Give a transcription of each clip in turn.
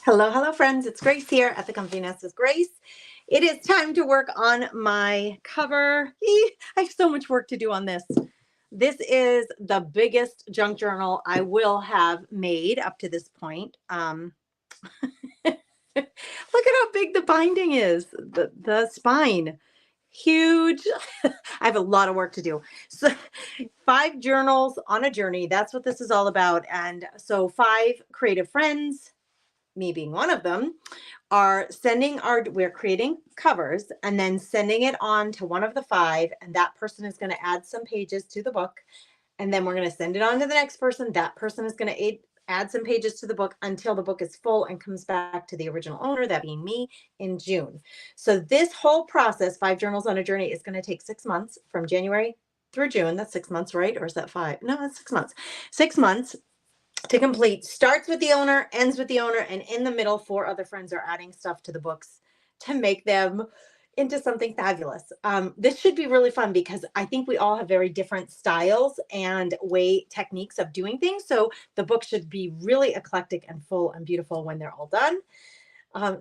Hello, hello, friends. It's Grace here at the Comfy Nest with Grace. It is time to work on my cover. I have so much work to do on this. This is the biggest junk journal I will have made up to this point. Look at how big the binding is, the spine. Huge. I have a lot of work to do. So 5 journals on a journey. That's what this is all about. And so 5 creative friends, me being one of them, we're creating covers and then sending it on to one of the 5, and that person is going to add some pages to the book, and then we're going to send it on to the next person. That person is going to add some pages to the book until the book is full and comes back to the original owner, that being me, in June. So this whole process, 5 journals on a journey, is going to take 6 months, from January through June. That's 6 months, right? Or is that 5? No, that's 6 months. 6 months to complete. Starts with the owner, ends with the owner, and in the middle, 4 other friends are adding stuff to the books to make them into something fabulous. This should be really fun because I think we all have very different styles and techniques of doing things. So the book should be really eclectic and full and beautiful when they're all done.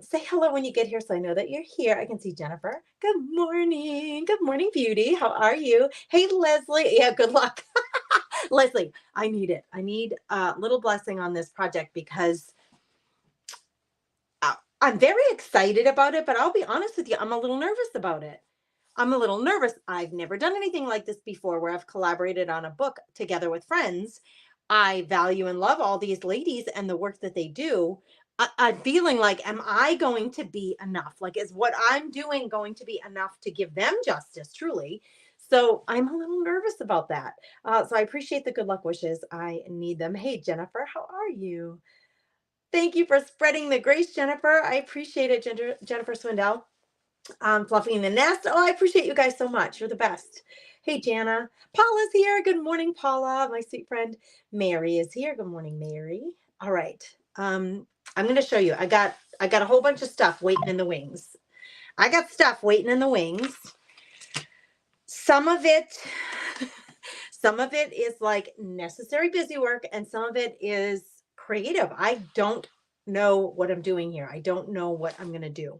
Say hello when you get here so I know that you're here. I can see Jennifer. Good morning. Good morning, beauty. How are you? Hey, Leslie. Yeah, good luck. Leslie, I need it. I need a little blessing on this project because I'm very excited about it, but I'll be honest with you, I'm a little nervous about it. I'm a little nervous. I've never done anything like this before where I've collaborated on a book together with friends. I value and love all these ladies and the work that they do. I'm feeling like, am I going to be enough? Like, is what I'm doing going to be enough to give them justice, truly? So I'm a little nervous about that. So I appreciate the good luck wishes. I need them. Hey, Jennifer, how are you? Thank you for spreading the grace, Jennifer. I appreciate it, Jennifer Swindell. Fluffing the nest. Oh, I appreciate you guys so much. You're the best. Hey, Jana. Paula's here. Good morning, Paula. My sweet friend Mary is here. Good morning, Mary. All right. I'm going to show you. I got a whole bunch of stuff waiting in the wings. I got stuff waiting in the wings. Some of it is like necessary busy work, and some of it is creative. I don't know what I'm doing here. I don't know what I'm going to do.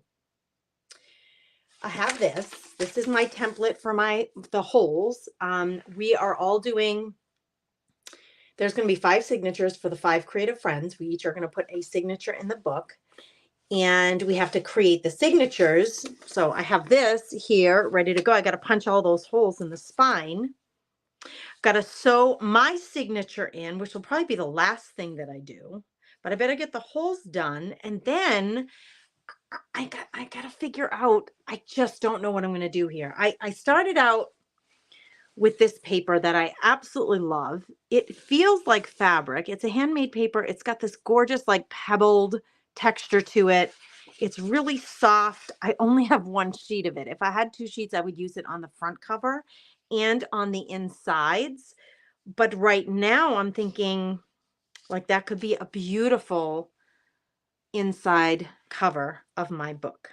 I have this. This is my template for the holes. We are all doing, there's going to be 5 signatures for the 5 creative friends. We each are going to put a signature in the book, and we have to create the signatures. So I have this here ready to go. I got to punch all those holes in the spine. Got to sew my signature in, which will probably be the last thing that I do, but I better get the holes done. And then I got to figure out, I just don't know what I'm going to do here. I started out with this paper that I absolutely love. It feels like fabric. It's a handmade paper. It's got this gorgeous, like, pebbled texture to it. It's really soft. I only have 1 sheet of it. If I had 2 sheets, I would use it on the front cover and on the insides. But right now I'm thinking, like, that could be a beautiful inside cover of my book.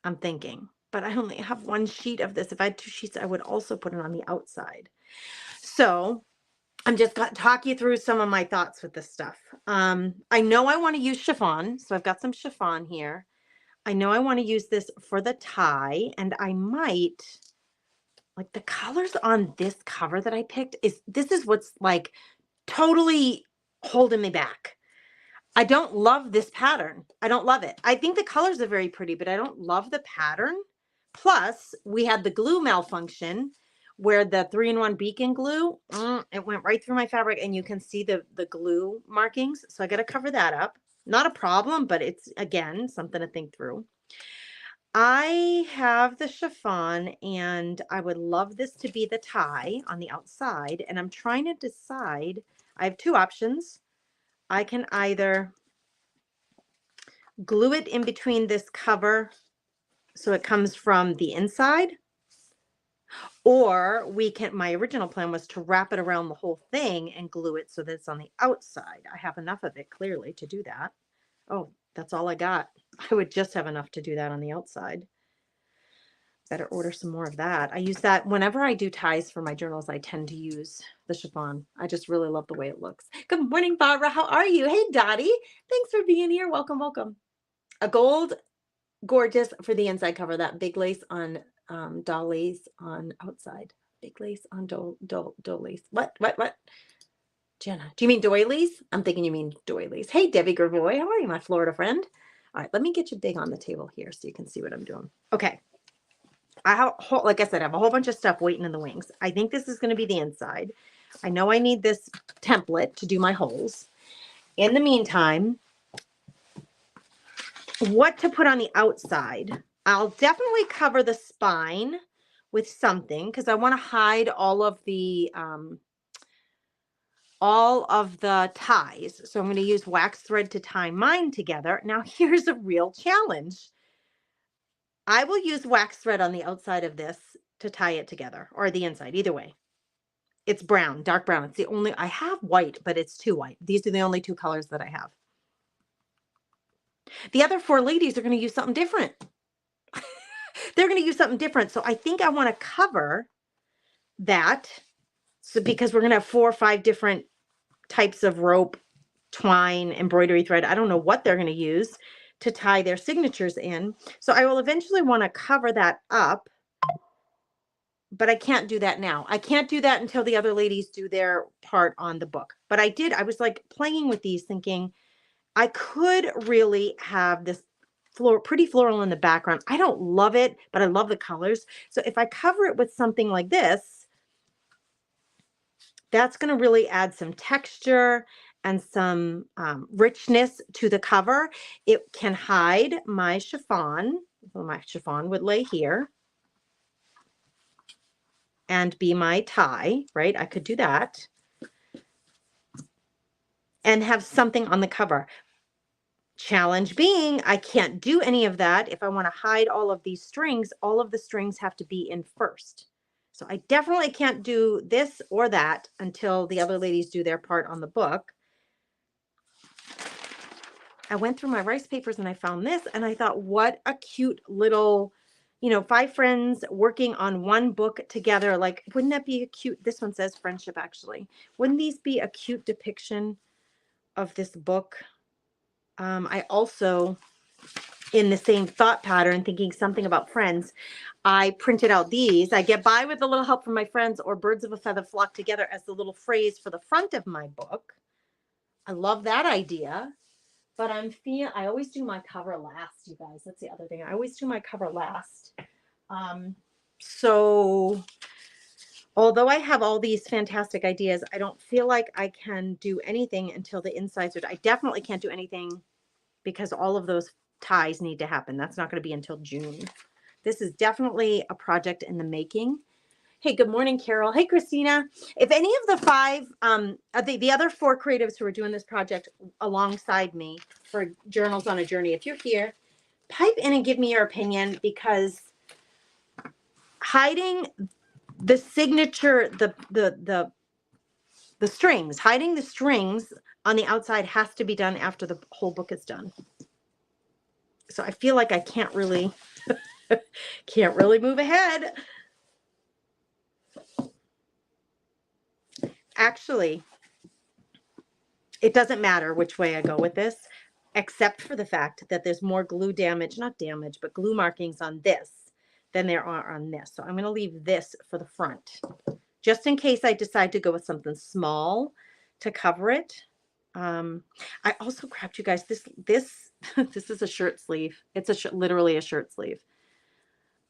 I'm thinking, but I only have 1 sheet of this. If I had 2 sheets, I would also put it on the outside. So I'm just going to talk you through some of my thoughts with this stuff. I know I want to use chiffon, so I've got some chiffon here. I know I want to use this for the tie, and I might, like, the colors on this cover that I picked this is what's, like, totally holding me back. I don't love this pattern. I don't love it. I think the colors are very pretty, but I don't love the pattern. Plus, we had the glue malfunction where the 3-in-1 beacon glue, it went right through my fabric, and you can see the glue markings. So I got to cover that up. Not a problem, but it's, again, something to think through. I have the chiffon, and I would love this to be the tie on the outside. And I'm trying to decide. I have 2 options. I can either glue it in between this cover so it comes from the inside, or my original plan was to wrap it around the whole thing and glue it so that it's on the outside. I have enough of it, clearly, to do that. Oh, that's all I got. I would just have enough to do that on the outside. Better order some more of that. I use that whenever I do ties for my journals. I tend to use the chiffon. I just really love the way it looks. Good morning, Barbara. How are you? Hey, Dottie. Thanks for being here. Welcome, welcome. A gold gorgeous for the inside cover. That big lace on doll lace on outside. Big lace on doll lace. What? Jenna, do you mean doilies? I'm thinking you mean doilies. Hey, Debbie Gervoy. How are you, my Florida friend? All right, let me get you big on the table here so you can see what I'm doing. Okay. I have, like I said, I have a whole bunch of stuff waiting in the wings. I think this is going to be the inside. I know I need this template to do my holes. In the meantime, what to put on the outside? I'll definitely cover the spine with something because I want to hide all of the ties. So I'm going to use wax thread to tie mine together. Now here's a real challenge. I will use wax thread on the outside of this to tie it together, or the inside, either way. It's brown, dark brown. It's the only, I have white, but it's too white. These are the only two colors that I have. The other four ladies are going to use something different. They're going to use something different. So I think I want to cover that. So because we're going to have 4 or 5 different types of rope, twine, embroidery thread. I don't know what they're going to use to tie their signatures in. So I will eventually want to cover that up, but I can't do that now. I can't do that until the other ladies do their part on the book. But I was like playing with these thinking I could really have this pretty floral in the background. I don't love it, but I love the colors. So if I cover it with something like this, that's going to really add some texture and some richness to the cover. It can hide my chiffon. Well, my chiffon would lay here and be my tie, right? I could do that and have something on the cover. Challenge being, I can't do any of that. If I want to hide all of these strings, all of the strings have to be in first. So I definitely can't do this or that until the other ladies do their part on the book. I went through my rice papers and I found this and I thought, what a cute little, 5 friends working on one book together. Like, wouldn't that be a cute, this one says friendship actually. Wouldn't these be a cute depiction of this book? I also, in the same thought pattern, thinking something about friends, I printed out these. I get by with a little help from my friends, or birds of a feather flock together, as the little phrase for the front of my book. I love that idea, but I always do my cover last, you guys. That's the other thing. I always do my cover last. So although I have all these fantastic ideas, I don't feel like I can do anything until the insides are done. I definitely can't do anything because all of those ties need to happen. That's not going to be until June. This is definitely a project in the making. Hey, good morning, Carol. Hey, Christina. If any of the 5, the other 4 creatives who are doing this project alongside me for Journals on a Journey, if you're here, pipe in and give me your opinion, because hiding the signature, the strings, hiding the strings on the outside has to be done after the whole book is done. So I feel like I can't really move ahead. Actually, it doesn't matter which way I go with this, except for the fact that there's more glue damage, not damage, but glue markings on this than there are on this. So I'm going to leave this for the front, just in case I decide to go with something small to cover it. I also grabbed, you guys, this this is a shirt sleeve. It's literally a shirt sleeve.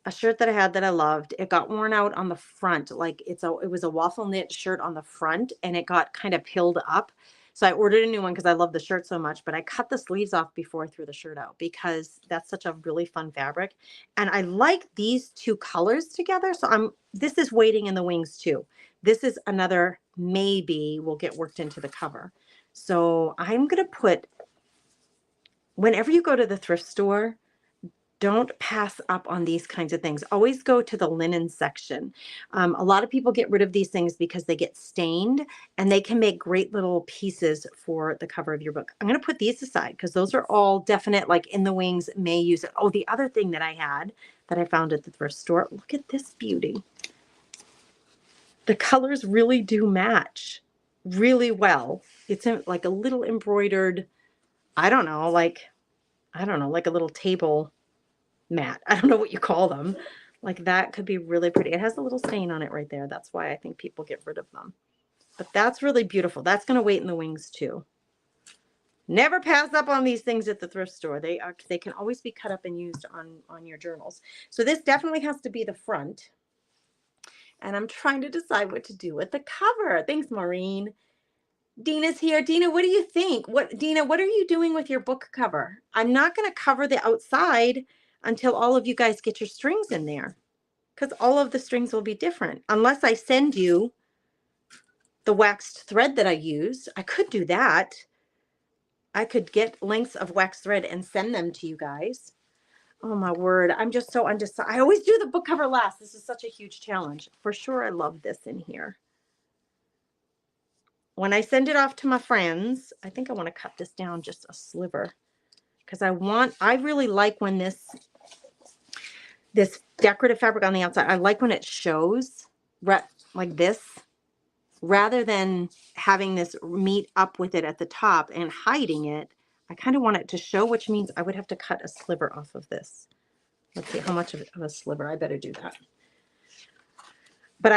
A shirt that I had that I loved. It got worn out on the front. Like it was a waffle knit shirt on the front, and it got kind of pilled up. So I ordered a new one because I love the shirt so much, but I cut the sleeves off before I threw the shirt out because that's such a really fun fabric. And I like these 2 colors together. So this is waiting in the wings too. This is another maybe will get worked into the cover. So I'm going to put, whenever you go to the thrift store, don't pass up on these kinds of things. Always go to the linen section. A lot of people get rid of these things because they get stained, and they can make great little pieces for the cover of your book. I'm going to put these aside because those are all definite, like in the wings, may use it. Oh, the other thing that I had that I found at the thrift store, look at this beauty. The colors really do match really well. It's like a little embroidered, I don't know, like a little table mat. I don't know what you call them. Like that could be really pretty. It has a little stain on it right there. That's why I think people get rid of them. But that's really beautiful. That's going to wait in the wings too. Never pass up on these things at the thrift store. They can always be cut up and used on your journals. So this definitely has to be the front. And I'm trying to decide what to do with the cover. Thanks, Maureen. Dina's here. Dina, what do you think? Dina, what are you doing with your book cover? I'm not going to cover the outside until all of you guys get your strings in there, because all of the strings will be different. Unless I send you the waxed thread that I used. I could do that. I could get lengths of waxed thread and send them to you guys. Oh my word. I'm just so undecided. I always do the book cover last. This is such a huge challenge. For sure, I love this in here. When I send it off to my friends, I think I want to cut this down just a sliver, because I really like when this decorative fabric on the outside, I like when it shows like this, rather than having this meet up with it at the top and hiding it. I kind of want it to show, which means I would have to cut a sliver off of this. Let's see how much of a sliver. I better do that. But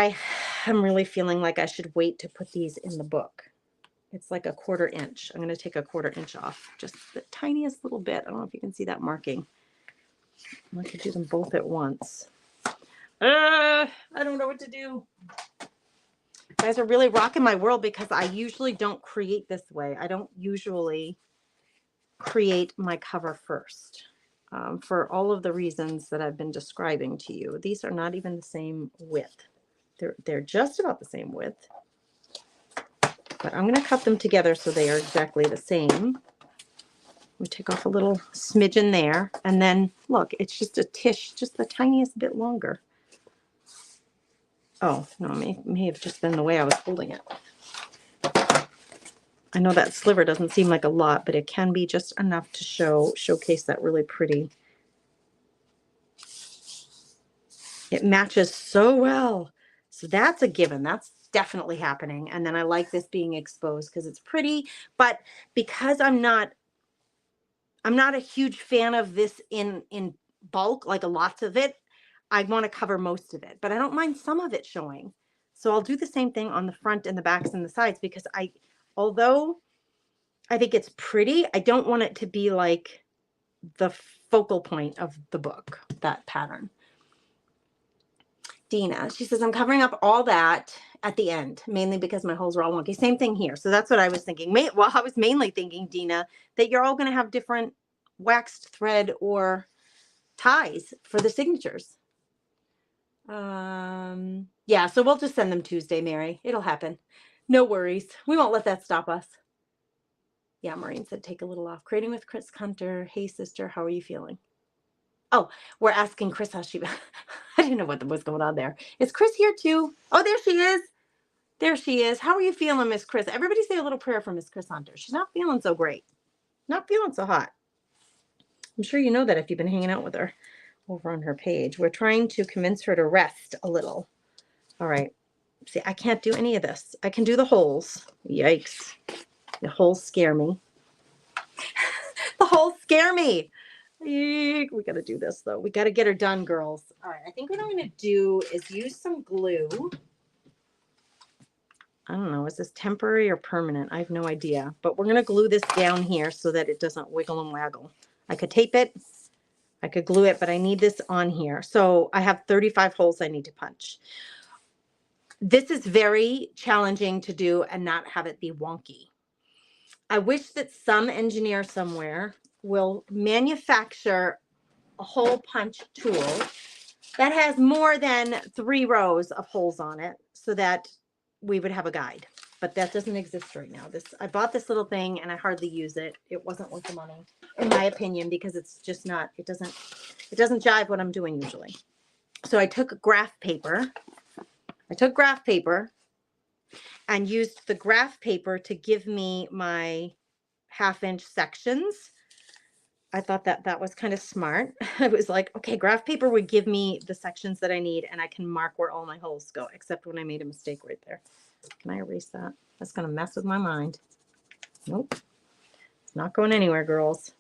I'm really feeling like I should wait to put these in the book. It's like a 1/4 inch. I'm going to take a 1/4 inch off, just the tiniest little bit. I don't know if you can see that marking. I could do them both at once. I don't know what to do. You guys are really rocking my world, because I usually don't create this way. I don't usually create my cover first, for all of the reasons that I've been describing to you. These are not even the same width. They're just about the same width, but I'm going to cut them together so they are exactly the same. We take off a little smidgen there, and then look, it's just a tish, just the tiniest bit longer. Oh, no, it may have just been the way I was holding it. I know that sliver doesn't seem like a lot, but it can be just enough to showcase that really pretty. It matches so well. So that's a given. That's definitely happening. And then I like this being exposed because it's pretty, but because I'm not a huge fan of this in bulk, like lots of it, I want to cover most of it, but I don't mind some of it showing. So I'll do the same thing on the front and the backs and the sides, because although I think it's pretty, I don't want it to be like the focal point of the book, that pattern. Dina, she says, I'm covering up all that at the end, mainly because my holes are all wonky. Same thing here. So that's what I was thinking. Well, I was mainly thinking, Dina, that you're all going to have different waxed thread or ties for the signatures. Yeah, so we'll just send them Tuesday, Mary. It'll happen. No worries. We won't let that stop us. Yeah, Maureen said, take a little off. Creating with Chris Hunter. Hey, sister, how are you feeling? Oh, we're asking Chris how she... I didn't know what was going on there. Is Chris here too? Oh, there she is. There she is. How are you feeling, Miss Chris? Everybody say a little prayer for Miss Chris Hunter. She's not feeling so great. Not feeling so hot. I'm sure you know that if you've been hanging out with her over on her page. We're trying to convince her to rest a little. All right. See, I can't do any of this. I can do the holes. Yikes. The holes scare me. The holes scare me. We got to do this, though. We got to get her done, girls. All right. I think what I'm going to do is use some glue. I don't know. Is this temporary or permanent? I have no idea. But we're going to glue this down here so that it doesn't wiggle and waggle. I could tape it. I could glue it, but I need this on here. So I have 35 holes I need to punch. This is very challenging to do and not have it be wonky. I wish that some engineer somewhere will manufacture a hole punch tool that has more than 3 rows of holes on it so that we would have a guide. But that doesn't exist right now. I bought this little thing and I hardly use it. It wasn't worth the money, in my opinion, because it's just not, it doesn't It doesn't jive what I'm doing usually. So I took graph paper. And used the graph paper to give me my 1/2-inch sections. I thought that was kind of smart. I was like, okay, graph paper would give me the sections that I need, and I can mark where all my holes go, except when I made a mistake right there. Can I erase that? That's going to mess with my mind. Nope. It's not going anywhere, girls.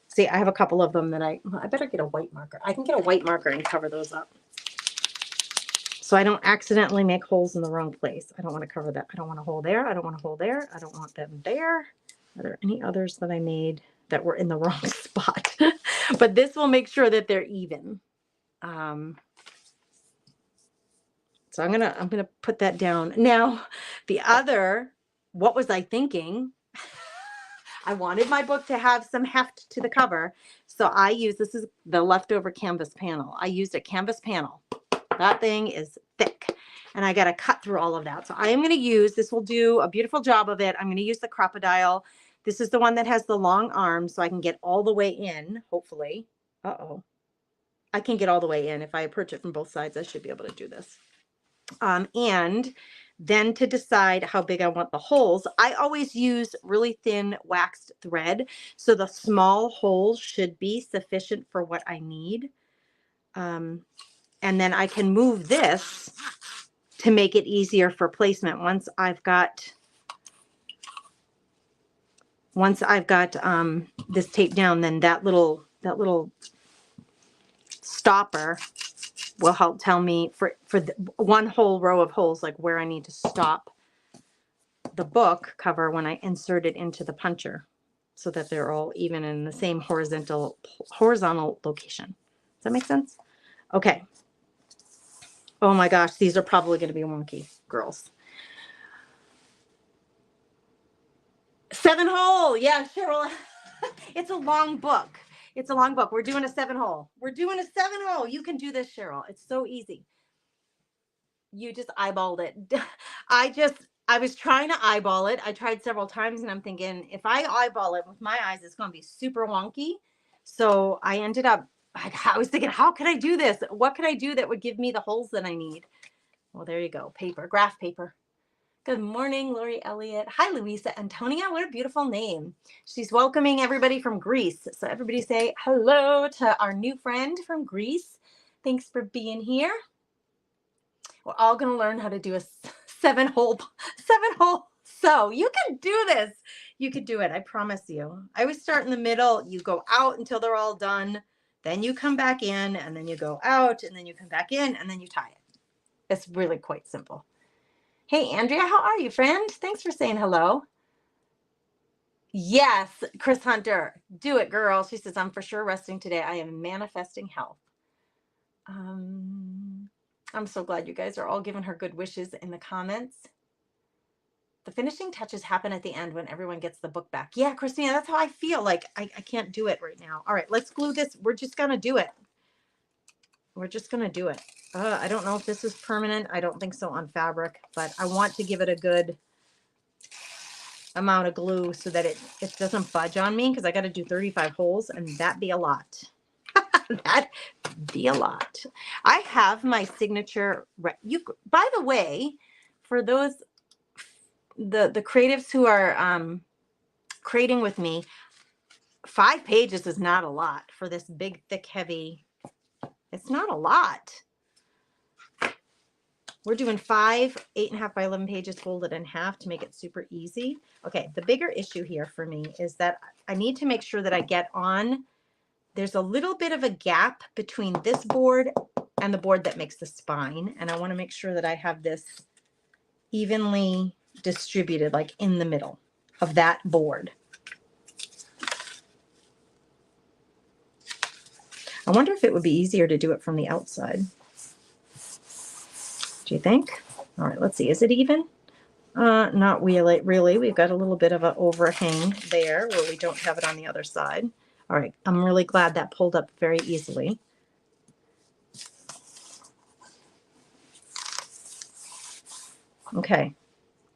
See, I have a couple of them that I better get a white marker. I can get a white marker and cover those up, so I don't accidentally make holes in the wrong place. I don't want to cover that. I don't want a hole there. I don't want a hole there. I don't want them there. Are there any others that I made that were in the wrong spot? But this will make sure that they're even. So I'm gonna put that down. Now, the other, what was I thinking? I wanted my book to have some heft to the cover. So I use, this is the leftover canvas panel. I used a canvas panel. That thing is thick, and I got to cut through all of that. So I am going to use, this will do a beautiful job of it. I'm going to use the Crop-A-Dile. This is the one that has the long arms, so I can get all the way in, hopefully. Uh-oh. I can get all the way in. If I approach it from both sides, I should be able to do this. And then to decide how big I want the holes, I always use really thin waxed thread. So the small holes should be sufficient for what I need. And then I can move this to make it easier for placement. Once I've got this tape down, then that little stopper will help tell me for the one whole row of holes, like where I need to stop the book cover when I insert it into the puncher, so that they're all even in the same horizontal location. Does that make sense? Okay. Oh my gosh, these are probably going to be wonky, girls. 7-hole. Yeah, Cheryl. It's a long book. It's a long book. We're doing a 7-hole. We're doing a 7-hole. You can do this, Cheryl. It's so easy. You just eyeballed it. I was trying to eyeball it. I tried several times, and I'm thinking, if I eyeball it with my eyes, it's going to be super wonky. So I ended up, I was thinking, how could I do this? What could I do that would give me the holes that I need? Well, there you go. Paper, graph paper. Good morning, Lori Elliott. Hi, Luisa Antonia. What a beautiful name. She's welcoming everybody from Greece. So everybody say hello to our new friend from Greece. Thanks for being here. We're all going to learn how to do a 7-hole. So you can do this. You could do it. I promise you. I always start in the middle. You go out until they're all done. Then you come back in, and then you go out, and then you come back in, and then you tie it. It's really quite simple. Hey, Andrea, how are you, friend? Thanks for saying hello. Yes, Chris Hunter. Do it, girl. She says, I'm for sure resting today. I am manifesting health. I'm so glad you guys are all giving her good wishes in the comments. The finishing touches happen at the end when everyone gets the book back. Yeah, Christina, that's how I feel. Like, I can't do it right now. All right, let's glue this. We're just going to do it. We're just going to do it. I don't know if this is permanent. I don't think so on fabric, but I want to give it a good amount of glue so that it doesn't budge on me, because I got to do 35 holes, and that'd be a lot. That'd be a lot. I have my signature. By the way, for those, the creatives who are creating with me, 5 pages is not a lot for this big, thick, heavy. It's not a lot. We're doing 5 8.5 by 11 pages folded in half to make it super easy. Okay, the bigger issue here for me is that I need to make sure that I get on. There's a little bit of a gap between this board and the board that makes the spine, and I want to make sure that I have this evenly distributed, like in the middle of that board. I wonder if it would be easier to do it from the outside. Do you think? All right, let's see. Is it even? Not really. We've got a little bit of an overhang there where we don't have it on the other side. All right, I'm really glad that pulled up very easily. Okay,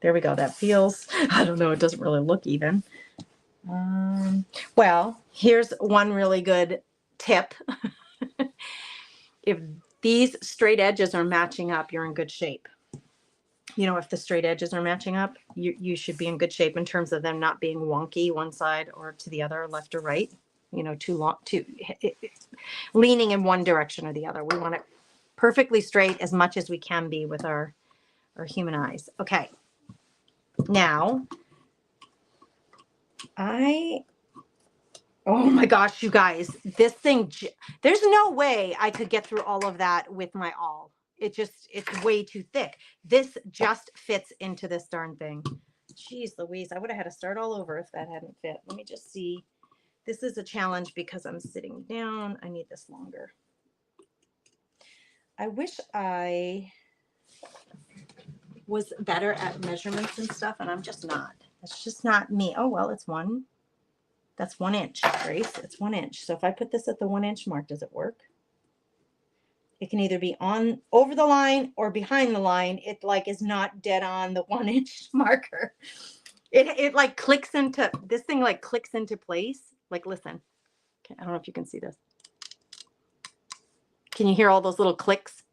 there we go. That feels, I don't know, it doesn't really look even. Well, here's one really good tip. if these straight edges are matching up, you're in good shape. You know, if the straight edges are matching up, you should be in good shape in terms of them not being wonky one side or to the other, left or right, you know, too long, leaning in one direction or the other. We want it perfectly straight as much as we can be with our human eyes. Okay. Now, oh my gosh, you guys, this thing, there's no way I could get through all of that with my awl. It's way too thick. This just fits into this darn thing. Jeez Louise, I would have had to start all over if that hadn't fit. Let me just see. This is a challenge because I'm sitting down. I need this longer. I wish I was better at measurements and stuff, and I'm just not. That's just not me. Oh, well, that's 1 inch, Grace. It's 1 inch. So if I put this at the 1 inch mark, does it work? It can either be on over the line or behind the line. It like is not dead on the 1 inch marker. It like clicks into, this thing like clicks into place. Like, listen, okay, I don't know if you can see this. Can you hear all those little clicks?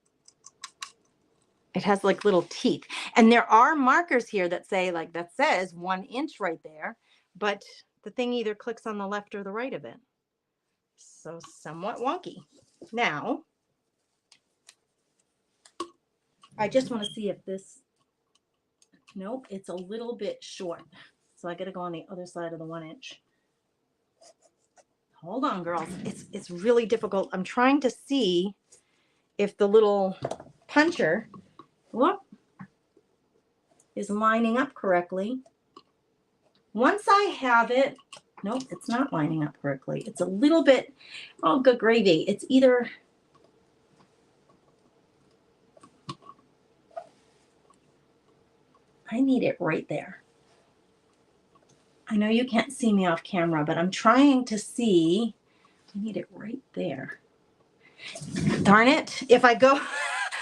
It has like little teeth. And there are markers here that say, like, that says 1 inch right there, but the thing either clicks on the left or the right of it. So somewhat wonky. Now, I just want to see if this, nope, it's a little bit short. So I got to go on the other side of the 1 inch. Hold on, girls. It's really difficult. I'm trying to see if the little puncher, whoop, is lining up correctly. Once I have it, nope, it's not lining up correctly. It's a little bit, oh, good gravy. It's either, I need it right there. I know you can't see me off camera, but I'm trying to see. I need it right there. Darn it. If I go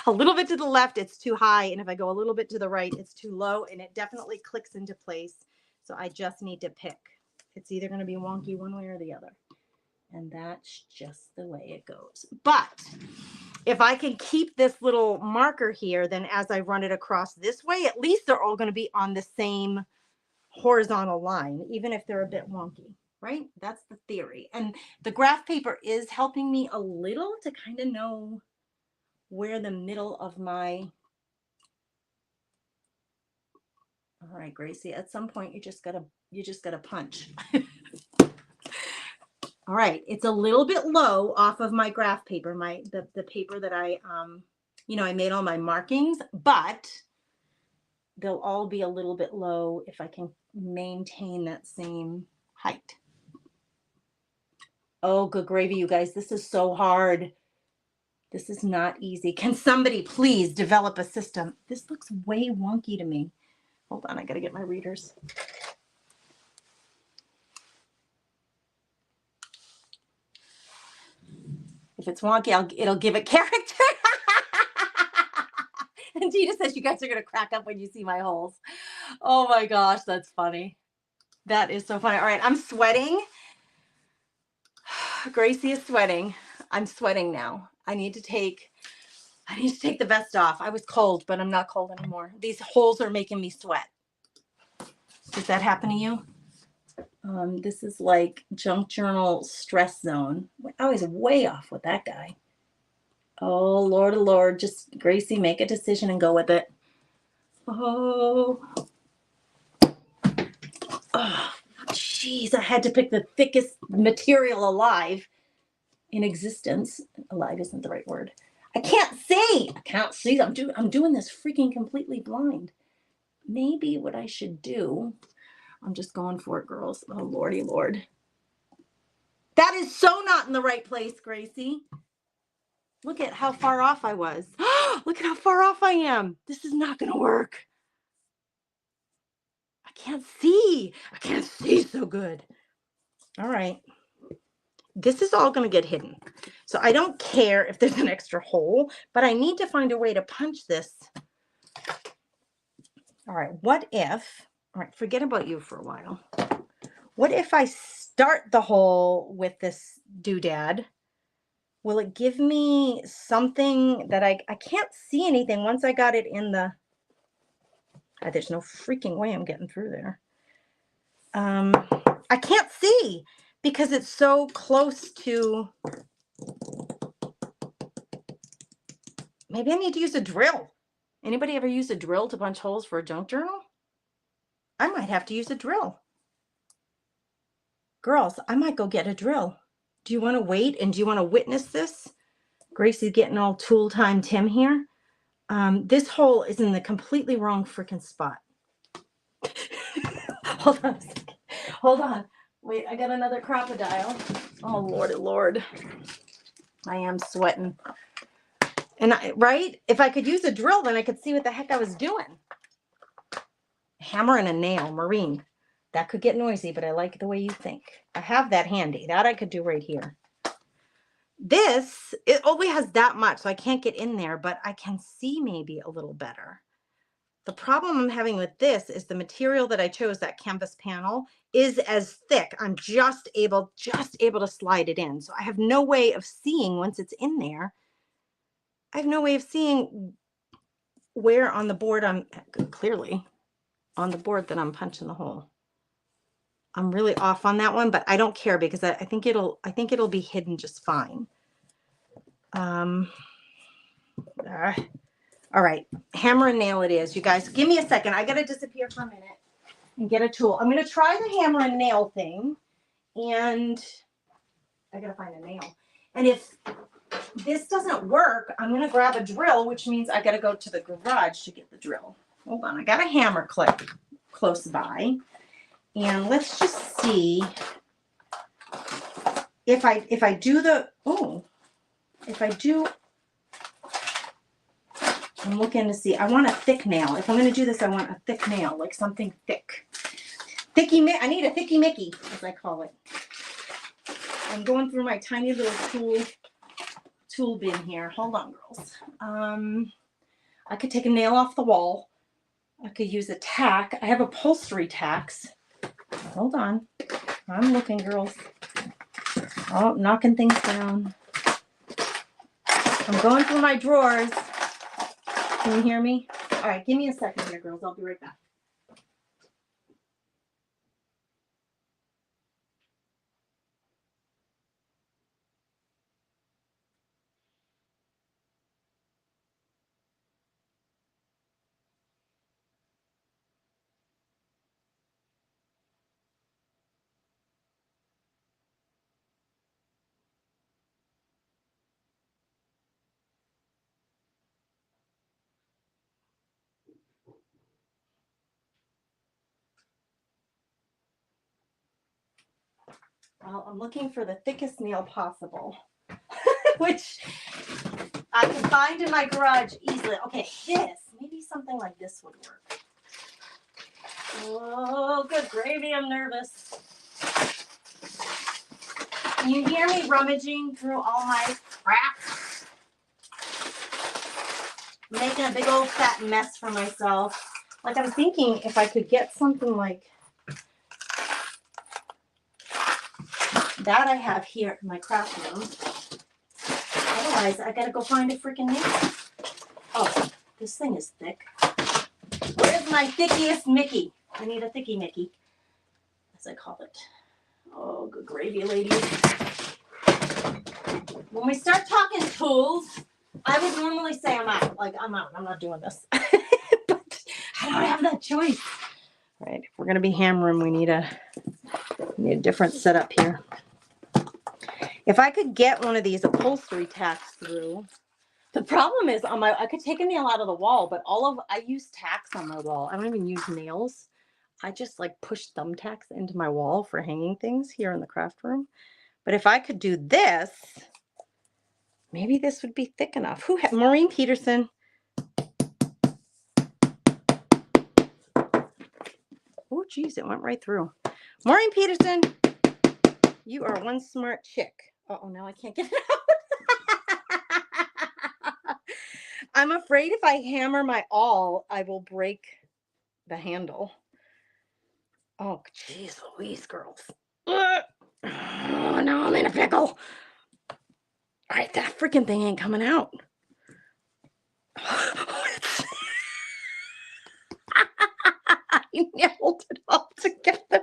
a little bit to the left, it's too high. And if I go a little bit to the right, it's too low. And it definitely clicks into place. So I just need to pick. It's either going to be wonky one way or the other. And that's just the way it goes. But if I can keep this little marker here, then as I run it across this way, at least they're all going to be on the same horizontal line, even if they're a bit wonky, right? That's the theory. And the graph paper is helping me a little to kind of know where the middle of my, all right, Gracie, at some point you just gotta punch. All right, it's a little bit low off of my graph paper, the paper that I I made all my markings, but they'll all be a little bit low if I can maintain that same height. Oh, good gravy, you guys. This is so hard. This is not easy. Can somebody please develop a system? This looks way wonky to me. Hold on, I got to get my readers. If it's wonky, it'll give it character. And Tina says you guys are going to crack up when you see my holes. Oh my gosh, that's funny. That is so funny. All right, I'm sweating. Gracie is sweating. I'm sweating now. I need to take the vest off. I was cold, but I'm not cold anymore. These holes are making me sweat. Does that happen to you? This is like junk journal stress zone. I was way off with that guy. Oh, Lord, oh Lord, just Gracie, make a decision and go with it. Oh, jeez, I had to pick the thickest material alive in existence. Alive isn't the right word. I can't see. I'm doing this freaking completely blind. Maybe what I should do, I'm just going for it, girls. Oh, Lordy Lord. That is so not in the right place, Gracie. Look at how far off I was. Look at how far off I am. This is not going to work. I can't see. I can't see so good. All right. This is all going to get hidden. So I don't care if there's an extra hole, but I need to find a way to punch this. All right. What if, all right, forget about you for a while. What if I start the hole with this doodad Will it give me something that I can't see anything once I got it in the, there's no freaking way I'm getting through there. I can't see because it's so close to, maybe I need to use a drill. Anybody ever use a drill to punch holes for a junk journal? I might have to use a drill. Girls, I might go get a drill. Do you want to wait and do you want to witness this? Gracie's getting all tool time Tim here. This hole is in the completely wrong freaking spot. Hold on a second. Hold on. Wait, I got another crocodile. Oh, Lordy Lord. I am sweating. And right? If I could use a drill, then I could see what the heck I was doing. Hammer and a nail, Maureen. That could get noisy, but I like the way you think. I have that handy. That I could do right here. This, it only has that much, so I can't get in there, but I can see maybe a little better. The problem I'm having with this is the material that I chose, that canvas panel, is as thick. I'm just able to slide it in. So I have no way of seeing once it's in there. I have no way of seeing where on the board I'm clearly on the board that I'm punching the hole. I'm really off on that one, but I don't care because I think it'll be hidden just fine. All right, hammer and nail it is, you guys. Give me a second. I gotta disappear for a minute and get a tool. I'm gonna try the hammer and nail thing, and I gotta find a nail. And if this doesn't work, I'm gonna grab a drill, which means I gotta go to the garage to get the drill. Hold on, I got a hammer clip close by. And let's just see if I do the, I'm looking to see, I want a thick nail. If I'm going to do this, I want a thick nail, like something thick. I need a thicky Mickey, as I call it. I'm going through my tiny little tool bin here. Hold on, girls. I could take a nail off the wall. I could use a tack. I have upholstery tacks. Hold on. I'm looking, girls. Oh, knocking things down. I'm going through my drawers. Can you hear me? All right, give me a second here, girls. I'll be right back. Well, I'm looking for the thickest nail possible, which I can find in my garage easily. Okay, maybe something like this would work. Oh, good gravy, I'm nervous. Can you hear me rummaging through all my crap? I'm making a big old fat mess for myself. Like, I'm thinking if I could get something like that I have here in my craft room. Otherwise, I gotta go find a freaking nail. Oh, this thing is thick. Where's my thickiest Mickey? I need a thicky Mickey, as I call it. Oh, good gravy, ladies. When we start talking tools, I would normally say I'm out. Like, I'm out. I'm not doing this. But I don't have that choice. All right, if we're gonna be hammering, we need a different setup here. If I could get one of these upholstery tacks through, the problem is I could take a nail out of the wall, but I use tacks on my wall. I don't even use nails. I just like push thumbtacks into my wall for hanging things here in the craft room. But if I could do this, maybe this would be thick enough. Maureen Peterson. Oh, geez, it went right through. Maureen Peterson, you are one smart chick. Uh-oh, now I can't get it out. I'm afraid if I hammer my awl, I will break the handle. Oh, geez Louise, girls. Oh, now I'm in a pickle. All right, that freaking thing ain't coming out. I nailed it all together.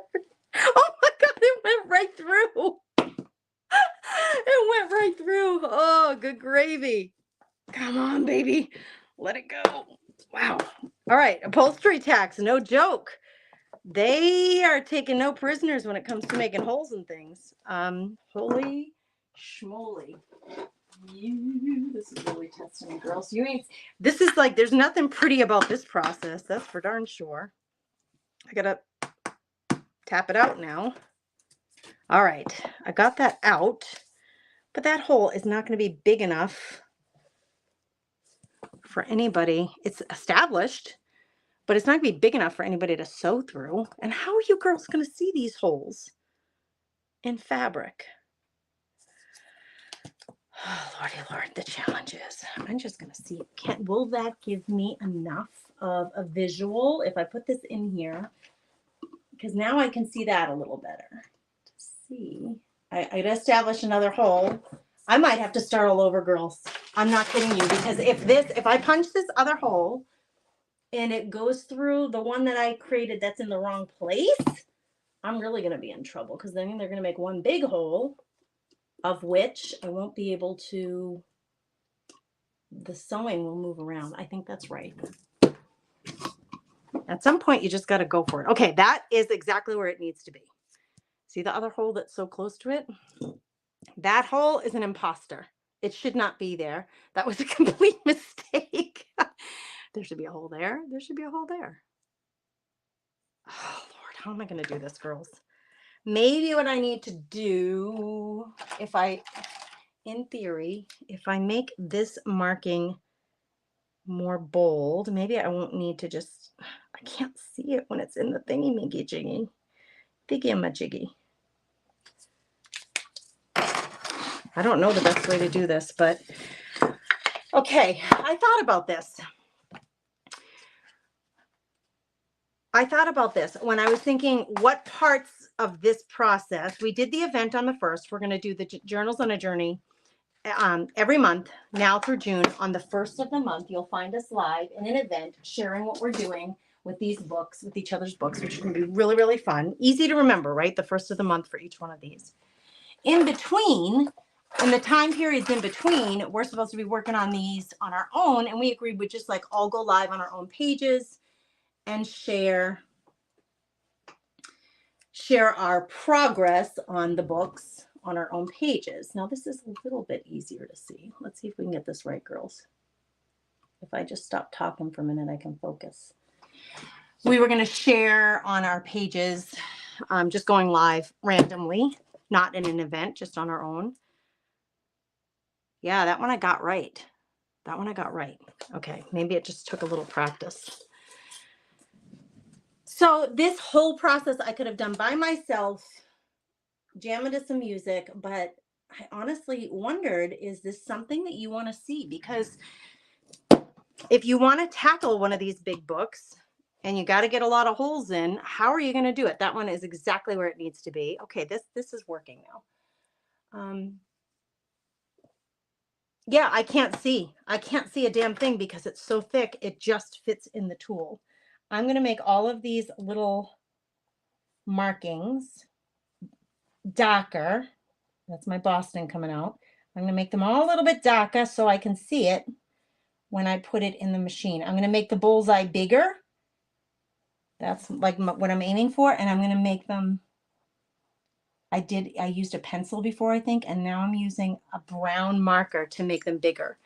Oh my God, it went right through. It went right through. Oh, good gravy. Come on, baby. Let it go. Wow. All right, upholstery tax, no joke. They are taking no prisoners when it comes to making holes in things. Holy schmoly. This is really testing me, girls. This is like, there's nothing pretty about this process. That's for darn sure. I gotta tap it out now. All right, I got that out, but that hole is not going to be big enough for anybody. It's established, but it's not going to be big enough for anybody to sew through. And how are you girls going to see these holes in fabric? Oh, Lordy Lord, the challenge is, I'm just going to see, will that give me enough of a visual if I put this in here? Because now I can see that a little better. To see, I'd establish another hole. I might have to start all over, girls. I'm not kidding you, because if I punch this other hole and it goes through the one that I created that's in the wrong place, I'm really going to be in trouble, because then they're going to make one big hole, of which I won't be able to, the sewing will move around. I think that's right. At some point, you just got to go for it. Okay, that is exactly where it needs to be. See the other hole that's so close to it? That hole is an imposter. It should not be there. That was a complete mistake. There should be a hole there. There should be a hole there. Oh, Lord, how am I going to do this, girls? Maybe what I need to do, in theory, if I make this marking more bold, maybe I won't need to just, I can't see it when it's in the thingy-majiggy. Thingy-majiggy. I don't know the best way to do this, but okay, I thought about this. When I was thinking what parts of this process. We did the event on the 1st. We're going to do the Journals on a Journey every month now through June. On the 1st of the month, you'll find us live in an event sharing what we're doing with these books, with each other's books, which is going to be really, really fun. Easy to remember, right? The 1st of the month for each one of these. In the time periods in between, we're supposed to be working on these on our own, and we agreed we'd just like all go live on our own pages and share our progress on the books on our own pages. Now this is a little bit easier to see. Let's see if we can get this right, girls. If I just stop talking for a minute, I can focus. We were going to share on our pages, just going live randomly, not in an event, just on our own. Yeah, that one I got right. Okay, maybe it just took a little practice. So this whole process I could have done by myself, jamming to some music, but I honestly wondered, is this something that you want to see? Because if you want to tackle one of these big books and you got to get a lot of holes in, how are you going to do it? That one is exactly where it needs to be. Okay, this is working now. Yeah, I can't see a damn thing because it's so thick. It just fits in the tool. I'm going to make all of these little markings darker. That's my Boston coming out. I'm going to make them all a little bit darker so I can see it when I put it in the machine. I'm going to make the bullseye bigger. That's like what I'm aiming for. And I'm going to make them, I used a pencil before, I think, and now I'm using a brown marker to make them bigger.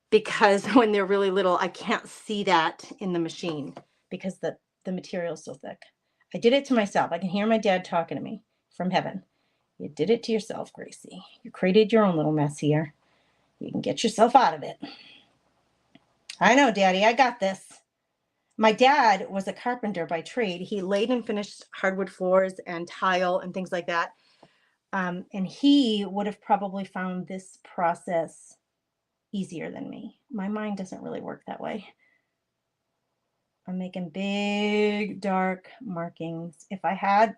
Because when they're really little, I can't see that in the machine because the material is so thick. I did it to myself. I can hear my dad talking to me from heaven. You did it to yourself, Gracie. You created your own little mess here. You can get yourself out of it. I know, Daddy, I got this. My dad was a carpenter by trade. He laid and finished hardwood floors and tile and things like that. And he would have probably found this process easier than me. My mind doesn't really work that way. I'm making big, dark markings. If I had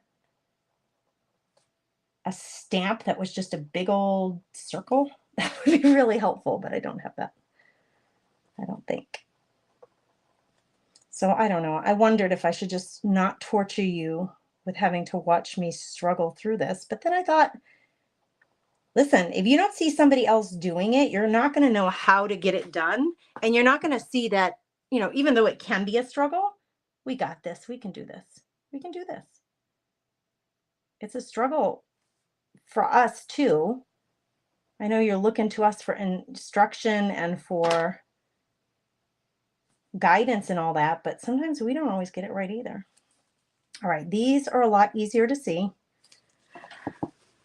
a stamp that was just a big old circle, that would be really helpful, but I don't have that. I don't think. So I don't know. I wondered if I should just not torture you with having to watch me struggle through this. But then I thought, listen, if you don't see somebody else doing it, you're not going to know how to get it done. And you're not going to see that, you know, even though it can be a struggle, we got this. We can do this. We can do this. It's a struggle for us too. I know you're looking to us for instruction and for guidance and all that, but sometimes we don't always get it right either. All right, these are a lot easier to see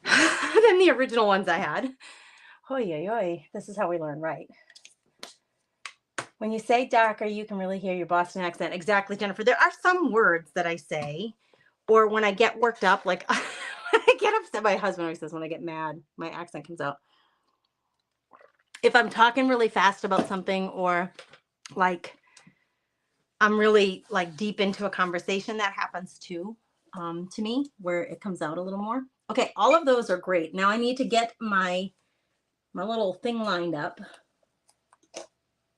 than the original ones I had. Oy, oy, oy. This is how we learn, right? When you say darker, you can really hear your Boston accent. Exactly, Jennifer. There are some words that I say, or when I get worked up, like when I get upset, my husband always says when I get mad, my accent comes out. If I'm talking really fast about something, or like I'm really like deep into a conversation, that happens too, to me, where it comes out a little more. Okay, all of those are great. Now I need to get my little thing lined up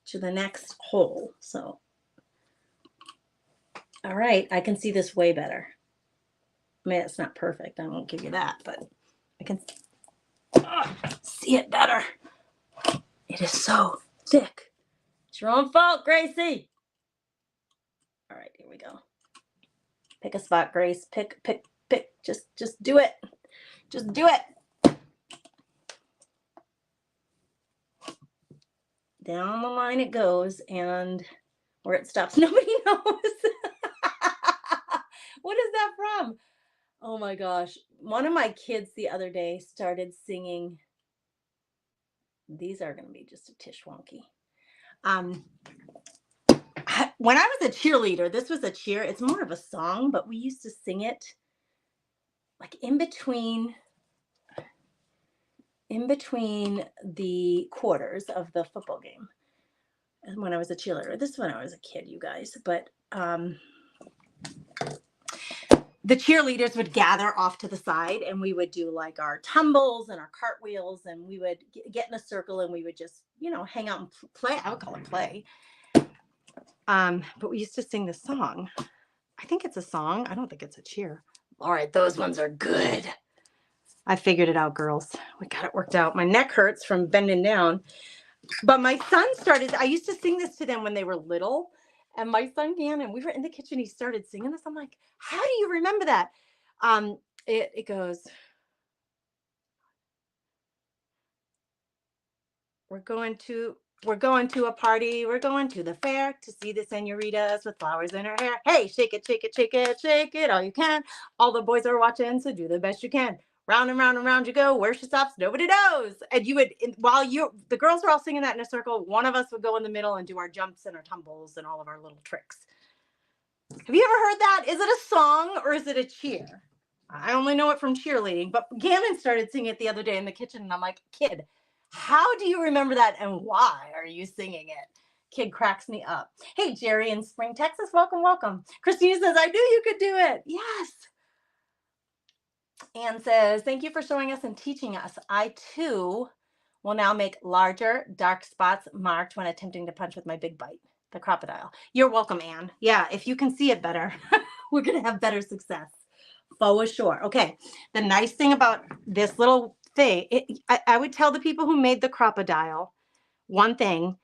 to the next hole. So, all right, I can see this way better. I mean, it's not perfect. I won't give you that, but I can see it better. It is so thick. It's your own fault, Gracie. All right, here we go. Pick a spot, Grace. Pick. Just do it. Just do it. Down the line it goes, and where it stops, nobody knows. What is that from? Oh my gosh. One of my kids the other day started singing. These are going to be just a tish wonky. When I was a cheerleader, this was a cheer. It's more of a song, but we used to sing it like in between the quarters of the football game. And when I was a cheerleader, this is when I was a kid, you guys, but the cheerleaders would gather off to the side, and we would do like our tumbles and our cartwheels, and we would get in a circle, and we would just, you know, hang out and play. I would call it play. But we used to sing this song. I think it's a song. I don't think it's a cheer. All right, those ones are good. I figured it out, girls. We got it worked out. My neck hurts from bending down. But my son started, I used to sing this to them when they were little. And my son Gannon, we were in the kitchen, he started singing this. I'm like, how do you remember that? It goes, we're going to a party. We're going to the fair to see the senoritas with flowers in her hair. Hey, shake it, shake it, shake it, shake it all you can. All the boys are watching, so do the best you can. Round and round and round you go. Where she stops, nobody knows. And you would, while the girls were all singing that in a circle, one of us would go in the middle and do our jumps and our tumbles and all of our little tricks. Have you ever heard that? Is it a song or is it a cheer? I only know it from cheerleading, but Gannon started singing it the other day in the kitchen, and I'm like, kid, how do you remember that, and why are you singing it? Kid cracks me up. Hey, Jerry in Spring, Texas, welcome, welcome. Christina says, I knew you could do it. Yes. Anne says, thank you for showing us and teaching us. I, too, will now make larger dark spots marked when attempting to punch with my big bite, the crocodile. You're welcome, Anne. Yeah, if you can see it better, we're going to have better success. For sure. Okay. The nice thing about this little thing, I would tell the people who made the crocodile one thing.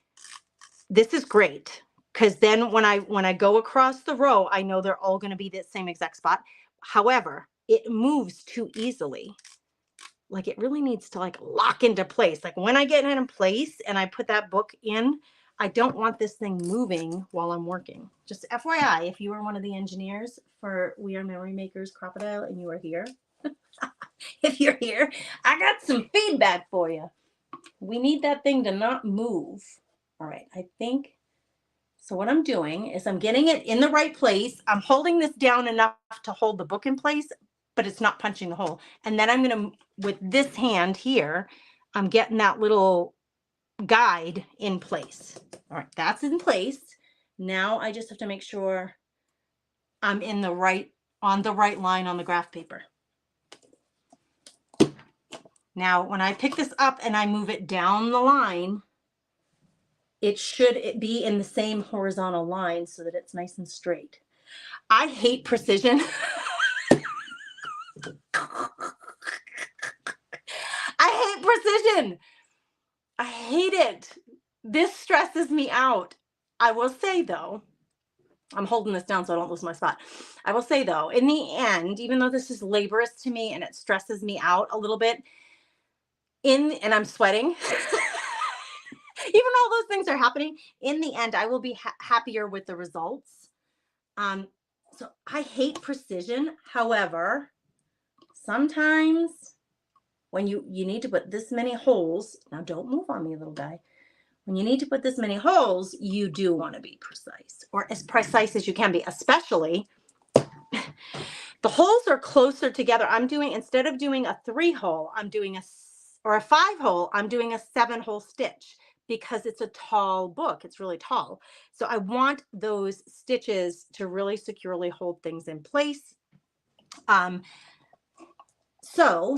This is great, because then when I go across the row, I know they're all going to be the same exact spot. However, it moves too easily. Like it really needs to like lock into place. Like when I get it in place and I put that book in, I don't want this thing moving while I'm working. Just FYI, if you are one of the engineers for We Are Memory Makers Crocodile and you are here, if you're here, I got some feedback for you. We need that thing to not move. All right, I think, so what I'm doing is I'm getting it in the right place. I'm holding this down enough to hold the book in place, but it's not punching the hole. And then I'm going to, with this hand here, I'm getting that little guide in place. All right, that's in place. Now I just have to make sure I'm on the right line on the graph paper. Now, when I pick this up and I move it down the line, it should be in the same horizontal line so that it's nice and straight. I hate precision. I hate precision. I hate it. This stresses me out. I will say though, I'm holding this down so I don't lose my spot. I will say though, in the end, even though this is laborious to me and it stresses me out a little bit, and I'm sweating, even though those things are happening, in the end, I will be happier with the results. So I hate precision. However, sometimes when you need to put this many holes, now don't move on me, little guy. When you need to put this many holes, you do want to be precise, or as precise as you can be, especially the holes are closer together. I'm doing, instead of doing a 3-hole, I'm doing a 5-hole, I'm doing a 7-hole stitch because it's a tall book. It's really tall. So I want those stitches to really securely hold things in place. So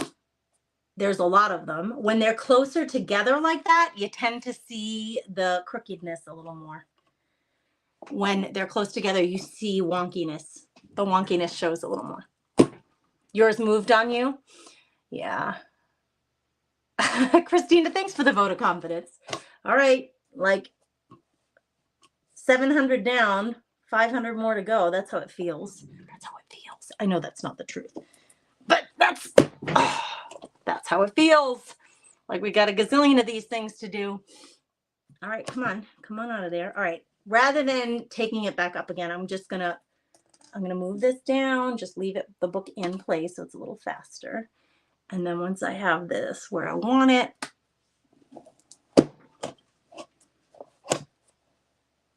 there's a lot of them. When they're closer together like that, you tend to see the crookedness a little more. When they're close together, you see wonkiness. The wonkiness shows a little more. Yours moved on you? Yeah. Christina, thanks for the vote of confidence. All right, like 700 down, 500 more to go. That's how it feels. That's how it feels. I know that's not the truth, but that's how it feels. Like we got a gazillion of these things to do. All right, come on out of there. All right, rather than taking it back up again, I'm gonna move this down, just leave the book in place so it's a little faster. And then once I have this where I want it,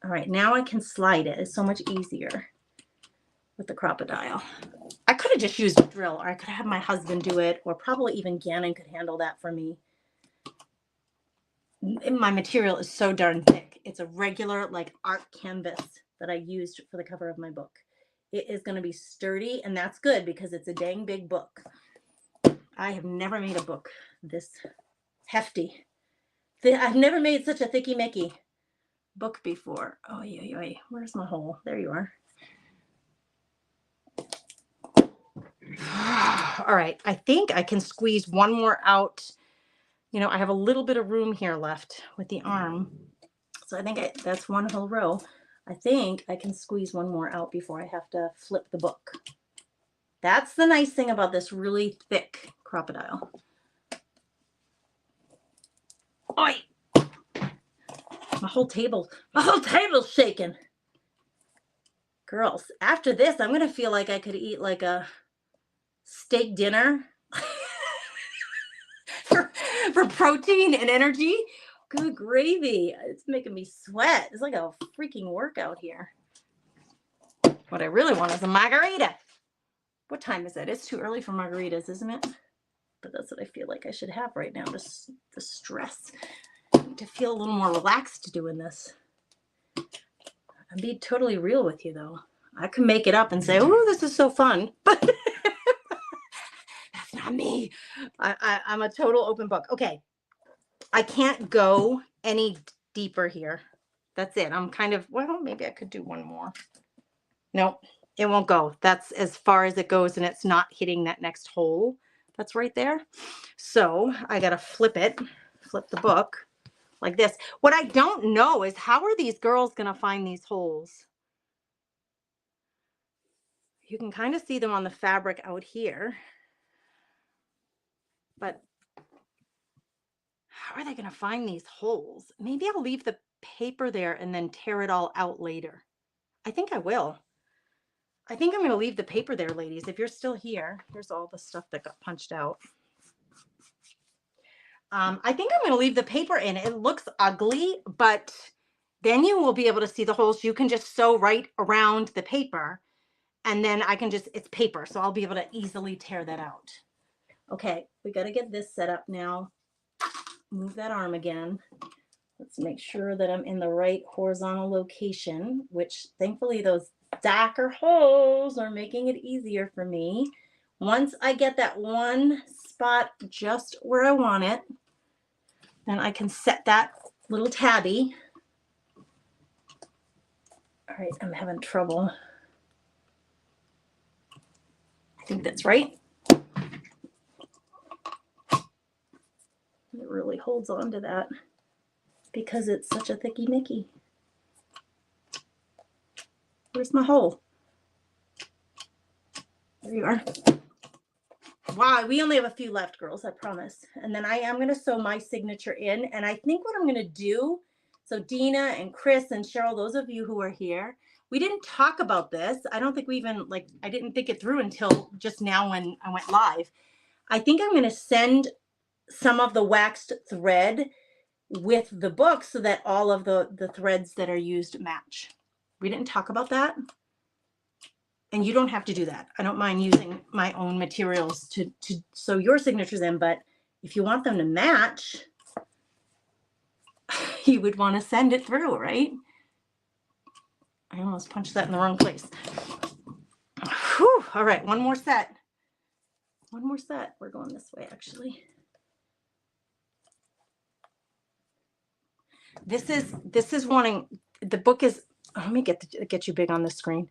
all right, now I can slide it. It's so much easier with the Crop-A-Dile. I could have just used a drill, or I could have my husband do it, or probably even Gannon could handle that for me. My material is so darn thick. It's a regular like art canvas that I used for the cover of my book. It is going to be sturdy, and that's good because it's a dang big book. I have never made a book this hefty. I've never made such a thicky-micky book before. Oh, yeah. Where's my hole? There you are. All right. I think I can squeeze one more out. You know, I have a little bit of room here left with the arm. So I think that's one whole row. I think I can squeeze one more out before I have to flip the book. That's the nice thing about this really thick Crop-A-Dile. Oi! My whole table's shaking. Girls, after this, I'm going to feel like I could eat like a steak dinner for protein and energy. Good gravy. It's making me sweat. It's like a freaking workout here. What I really want is a margarita. What time is it? It's too early for margaritas, isn't it? But that's what I feel like I should have right now. Just the stress. I need to feel a little more relaxed doing this. I'm being totally real with you, though. I can make it up and say, "Oh, this is so fun," but that's not me. I'm a total open book. Okay, I can't go any deeper here. That's it. I'm kind of, well, maybe I could do one more. Nope, it won't go. That's as far as it goes, and it's not hitting that next hole that's right there. So I got to flip the book like this. What I don't know is how are these girls going to find these holes? You can kind of see them on the fabric out here, but how are they going to find these holes? Maybe I'll leave the paper there and then tear it all out later. I think I will. I think I'm going to leave the paper there, ladies. If you're still here, here's all the stuff that got punched out. I think I'm going to leave the paper in. It looks ugly, but then you will be able to see the holes. You can just sew right around the paper, and then I can just, it's paper, so I'll be able to easily tear that out. Okay, we got to get this set up now. Move that arm again. Let's make sure that I'm in the right horizontal location, which thankfully those darker holes are making it easier for me. Once I get that one spot just where I want it. Then I can set that little tabby. All right, I'm having trouble. I think that's right. It really holds on to that because it's such a thicky Mickey. Where's my hole? There you are. Wow, we only have a few left, girls, I promise. And then I am going to sew my signature in. And I think what I'm going to do, so Dina and Chris and Cheryl, those of you who are here, we didn't talk about this. I don't think we even, like, I didn't think it through until just now when I went live. I think I'm going to send some of the waxed thread with the book so that all of the threads that are used match. We didn't talk about that. And you don't have to do that. I don't mind using my own materials to sew your signatures in, but if you want them to match, you would want to send it through, right? I almost punched that in the wrong place. Whew. All right, one more set. One more set. We're going this way, actually. This is wanting, the book is, let me get you big on the screen.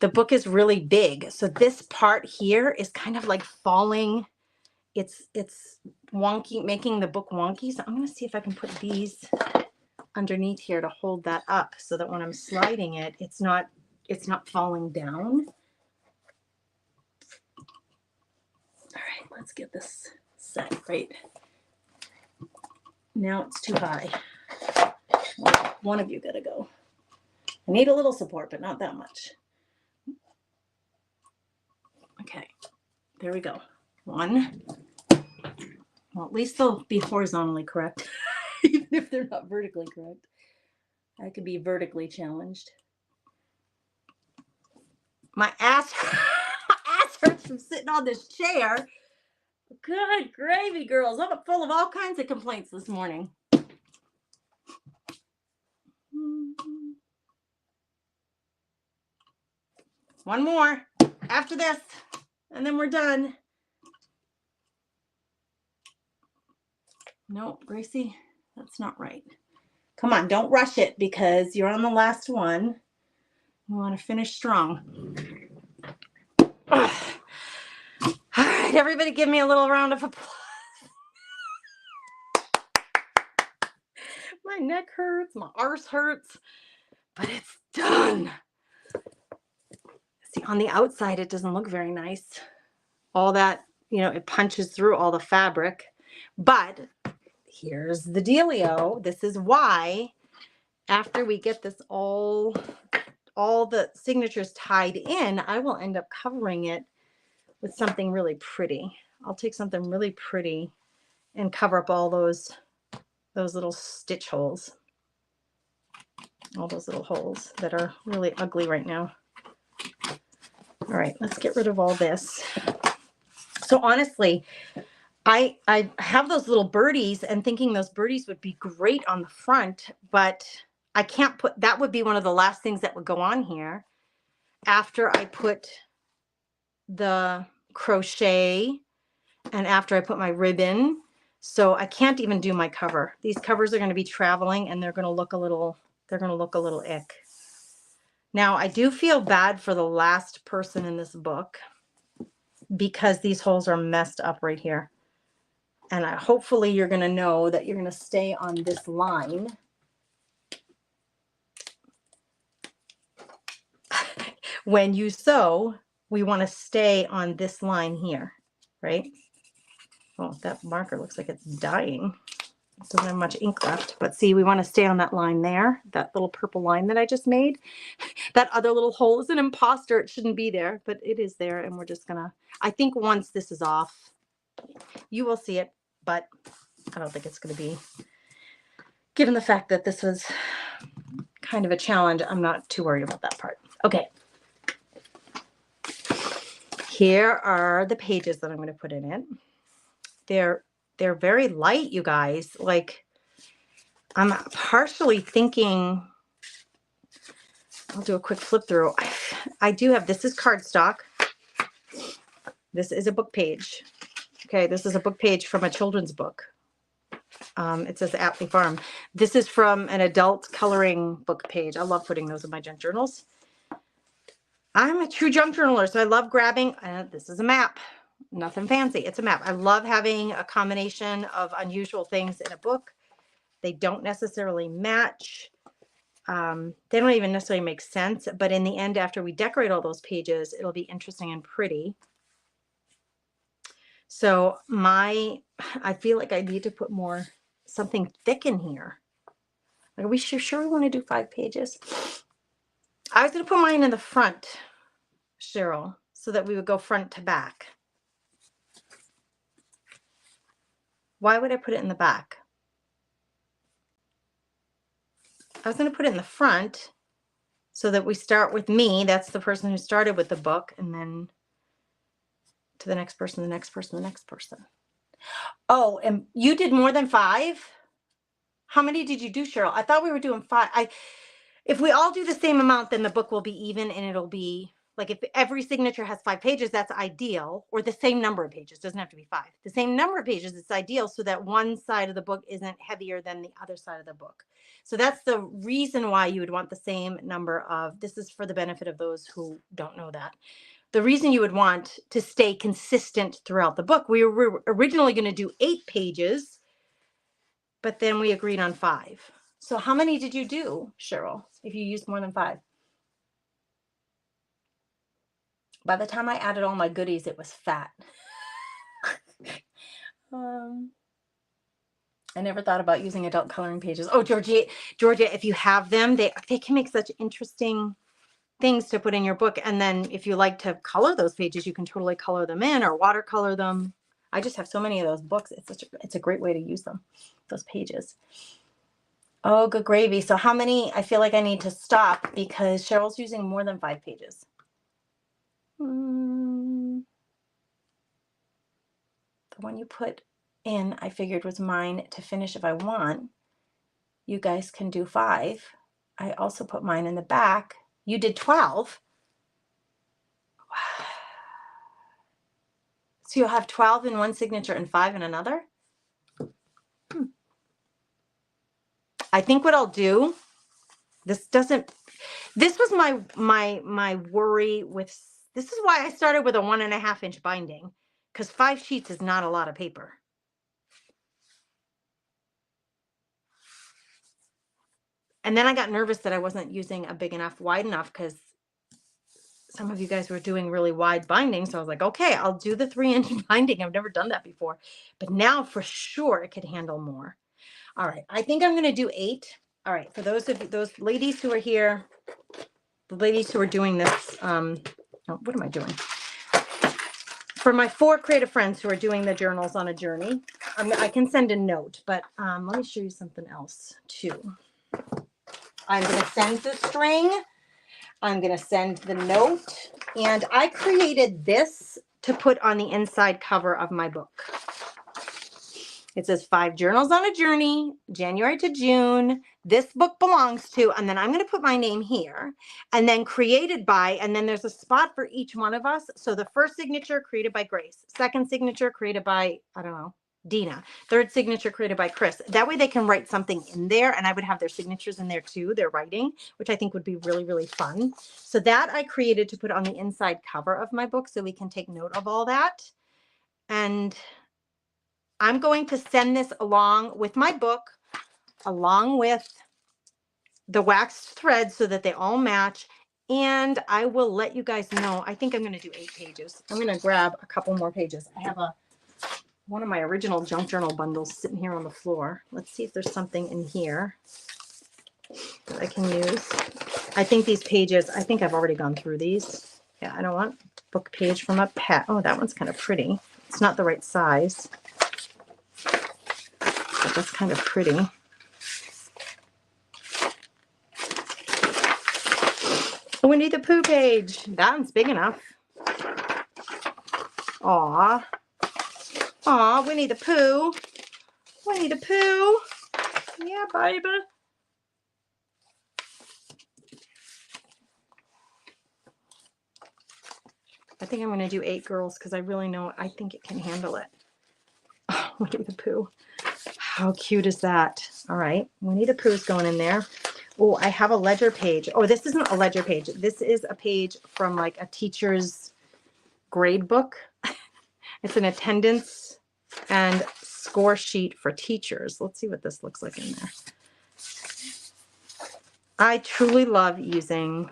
The book is really big. So this part here is kind of like falling. It's wonky, making the book wonky. So I'm going to see if I can put these underneath here to hold that up so that when I'm sliding it, it's not falling down. All right, let's get this set right. Now it's too high. One of you got to go. I need a little support, but not that much. Okay, there we go. One. Well, at least they'll be horizontally correct, even if they're not vertically correct. I could be vertically challenged. My ass hurts from sitting on this chair. Good gravy, girls. I'm full of all kinds of complaints this morning. One more after this, and then we're done. No, Gracie, that's not right. Come on, don't rush it because you're on the last one. We want to finish strong. Ugh. All right, everybody give me a little round of applause. My neck hurts, my arse hurts, but it's done. See, on the outside, it doesn't look very nice. All that, it punches through all the fabric. But here's the dealio. This is why after we get this all the signatures tied in, I will end up covering it with something really pretty. I'll take something really pretty and cover up all those little stitch holes. All those little holes that are really ugly right now. All right, let's get rid of all this. So honestly, I have those little birdies and thinking those birdies would be great on the front, but I can't put, that would be one of the last things that would go on here after I put the crochet and after I put my ribbon. So I can't even do my cover. These covers are going to be traveling and they're going to look a little ick. Now I do feel bad for the last person in this book because these holes are messed up right here. And hopefully you're going to know that you're going to stay on this line. When you sew, we want to stay on this line here, right? Oh, that marker looks like it's dying. It doesn't have much ink left, but see, we want to stay on that line there, that little purple line that I just made. That other little hole is an imposter. It shouldn't be there, but it is there. And we're just gonna, I think once this is off, you will see it, but I don't think it's going to be, given the fact that this was kind of a challenge, I'm not too worried about that part. Okay. Here are the pages that I'm going to put in it. They're very light, you guys. Like, I'm partially thinking, I'll do a quick flip through. I do have, this is cardstock. This is a book page. Okay, this is a book page from a children's book. It says Aptly Farm. This is from an adult coloring book page. I love putting those in my junk journals. I'm a true junk journaler, so I love grabbing, this is a map. Nothing fancy, it's a map. I love having a combination of unusual things in a book. They don't necessarily match. They don't even necessarily make sense, but in the end, after we decorate all those pages, it'll be interesting and pretty. So I feel like I need to put more, something thick in here. Are we sure we want to do 5 pages? I was going to put mine in the front, Cheryl, so that we would go front to back. Why would I put it in the back? I was going to put it in the front so that we start with me. That's the person who started with the book, and then to the next person, the next person, the next person. Oh, and you did more than 5? How many did you do, Cheryl? I thought we were doing 5. If we all do the same amount, then the book will be even, and it'll be like, if every signature has 5 pages, that's ideal, or the same number of pages. Doesn't have to be 5. The same number of pages, it's ideal, so that one side of the book isn't heavier than the other side of the book. So that's the reason why you would want the same number of, this is for the benefit of those who don't know that. The reason you would want to stay consistent throughout the book, we were originally going to do 8 pages, but then we agreed on 5. So how many did you do, Cheryl, if you used more than 5? By the time I added all my goodies, it was fat. I never thought about using adult coloring pages. Oh, Georgia, if you have them, they can make such interesting things to put in your book. And then if you like to color those pages, you can totally color them in or watercolor them. I just have so many of those books. It's a great way to use them, those pages. Oh, good gravy. So how many? I feel like I need to stop because Cheryl's using more than 5 pages. The one you put in, I figured, was mine to finish if I want. You guys can do 5. I also put mine in the back. You did 12. So you'll have 12 in one signature and 5 in another. I think what I'll do, this was my worry with, this is why I started with a 1.5 inch binding, because 5 sheets is not a lot of paper. And then I got nervous that I wasn't using a big enough, wide enough, because some of you guys were doing really wide binding. So I was like, okay, I'll do the 3-inch binding. I've never done that before, but now for sure it could handle more. All right. I think I'm going to do 8. All right. For those ladies who are here, the ladies who are doing this, what am I doing? For my 4 creative friends who are doing the journals on a journey, I can send a note, but let me show you something else too. I'm going to send the string. I'm going to send the note, and I created this to put on the inside cover of my book. It says 5 journals on a journey, January to June. This book belongs to, and then I'm going to put my name here, and then created by, and then there's a spot for each one of us. So the first signature created by Grace, second signature created by, I don't know, Dina, third signature created by Chris. That way they can write something in there, and I would have their signatures in there too, their writing, which I think would be really, really fun. So that I created to put on the inside cover of my book so we can take note of all that. And I'm going to send this along with my book, along with the waxed threads so that they all match. And I will let you guys know. I think I'm going to do 8 pages. I'm going to grab a couple more pages. I have one of my original junk journal bundles sitting here on the floor. Let's see if there's something in here that I can use. I think these pages, I think I've already gone through these. Yeah, I don't want book page from a pet. Oh, that one's kind of pretty. It's not the right size, but that's kind of pretty. Winnie the Pooh page. That one's big enough. Aw. Aw, Winnie the Pooh. Winnie the Pooh. Yeah, baby. I think I'm going to do 8 girls because I really know, I think it can handle it. Winnie the Pooh. How cute is that? All right. Winnie the Pooh's going in there. Oh, I have a ledger page. Oh, this isn't a ledger page. This is a page from like a teacher's grade book. It's an attendance and score sheet for teachers. Let's see what this looks like in there. I truly love using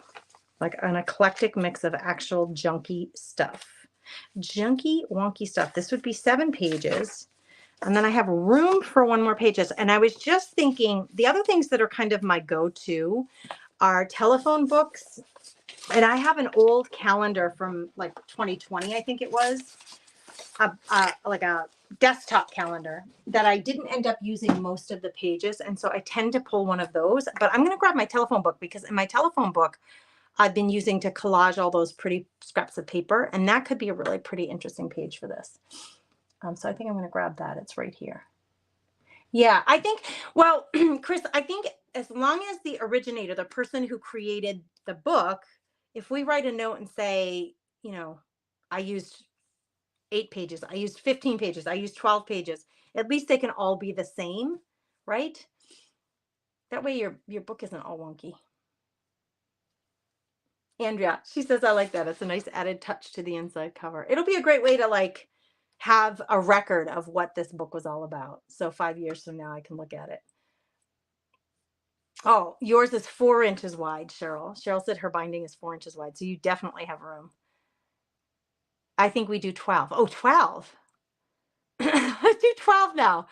like an eclectic mix of actual junky stuff. Junky, wonky stuff. This would be 7 pages. And then I have room for 1 more pages. And I was just thinking, the other things that are kind of my go-to are telephone books. And I have an old calendar from like 2020, I think it was, like a desktop calendar that I didn't end up using most of the pages. And so I tend to pull one of those. But I'm going to grab my telephone book, because in my telephone book, I've been using to collage all those pretty scraps of paper. And that could be a really pretty interesting page for this. So I think I'm going to grab that. It's right here. Yeah, I think, well, Chris, I think as long as the originator, the person who created the book, if we write a note and say, you know, I used 8 pages, I used 15 pages, I used 12 pages, at least they can all be the same, right? That way your book isn't all wonky. Andrea, she says, I like that. It's a nice added touch to the inside cover. It'll be a great way to like have a record of what this book was all about. So 5 years from now, I can look at it. Oh, yours is 4 inches wide, Cheryl. Cheryl said her binding is 4 inches wide. So you definitely have room. I think we do 12. Oh, 12. Let's do 12 now.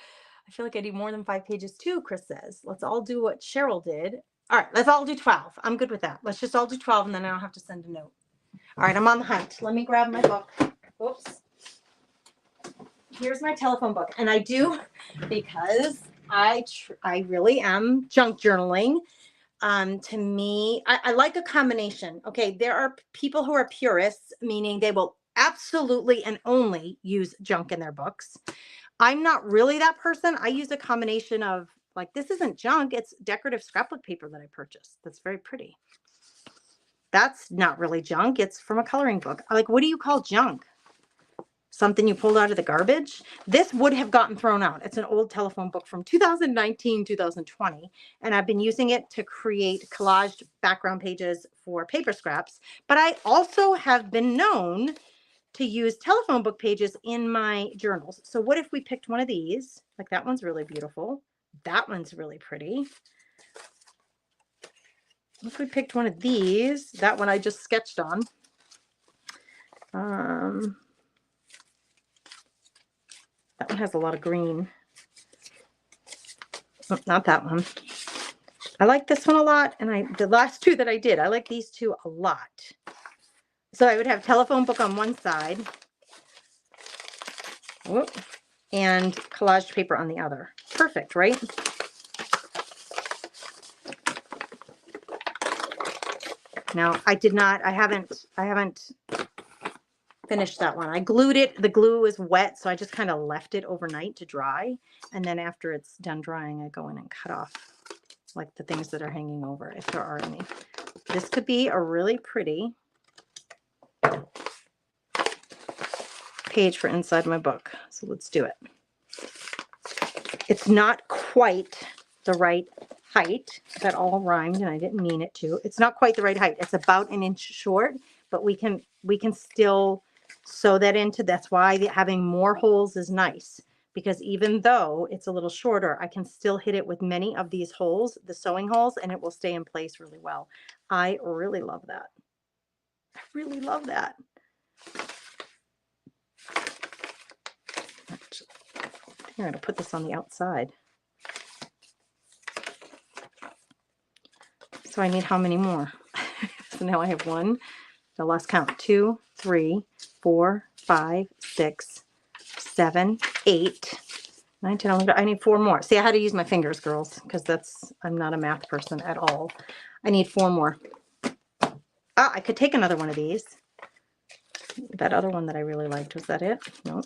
I feel like I need more than 5 pages too, Chris says. Let's all do what Cheryl did. All right, let's all do 12. I'm good with that. Let's just all do 12 and then I don't have to send a note. All right, I'm on the hunt. Let me grab my book. Oops. Here's my telephone book. And I do, because I really am junk journaling. To me, I like a combination. Okay, there are people who are purists, meaning they will absolutely and only use junk in their books. I'm not really that person. I use a combination of, like, this isn't junk. It's decorative scrapbook paper that I purchased. That's very pretty. That's not really junk. It's from a coloring book. Like, what do you call junk? Something you pulled out of the garbage? This would have gotten thrown out. It's an old telephone book from 2019, 2020. And I've been using it to create collaged background pages for paper scraps. But I also have been known to use telephone book pages in my journals. So what if we picked one of these? Like, that one's really beautiful. That one's really pretty. What if we picked one of these? That one I just sketched on. That one has a lot of green. Oh, not that one. I like this one a lot. And the last 2 that I did, I like these 2 a lot. So I would have telephone book on one side. Whoop, and collaged paper on the other. Perfect, right? Now, I haven't finished that one. I glued it. The glue was wet, so I just kind of left it overnight to dry. And then after it's done drying, I go in and cut off like the things that are hanging over, if there are any. This could be a really pretty page for inside my book. So let's do it. It's not quite the right height. That all rhymed and I didn't mean it to. It's not quite the right height. It's about 1 inch short, but we can still sew that into. That's why having more holes is nice, because even though it's a little shorter, I can still hit it with many of these holes, the sewing holes, and it will stay in place really well. I really love that. I really love that. I'm going to put this on the outside. So I need how many more? So now I have 1, I lost count, 2, 3, 4, 5, 6, 7, 8, 9, 10, 11. I need 4 more. See, I had to use my fingers, girls, because I'm not a math person at all. I need 4 more. Ah, I could take another one of these. That other one that I really liked, was that it? No.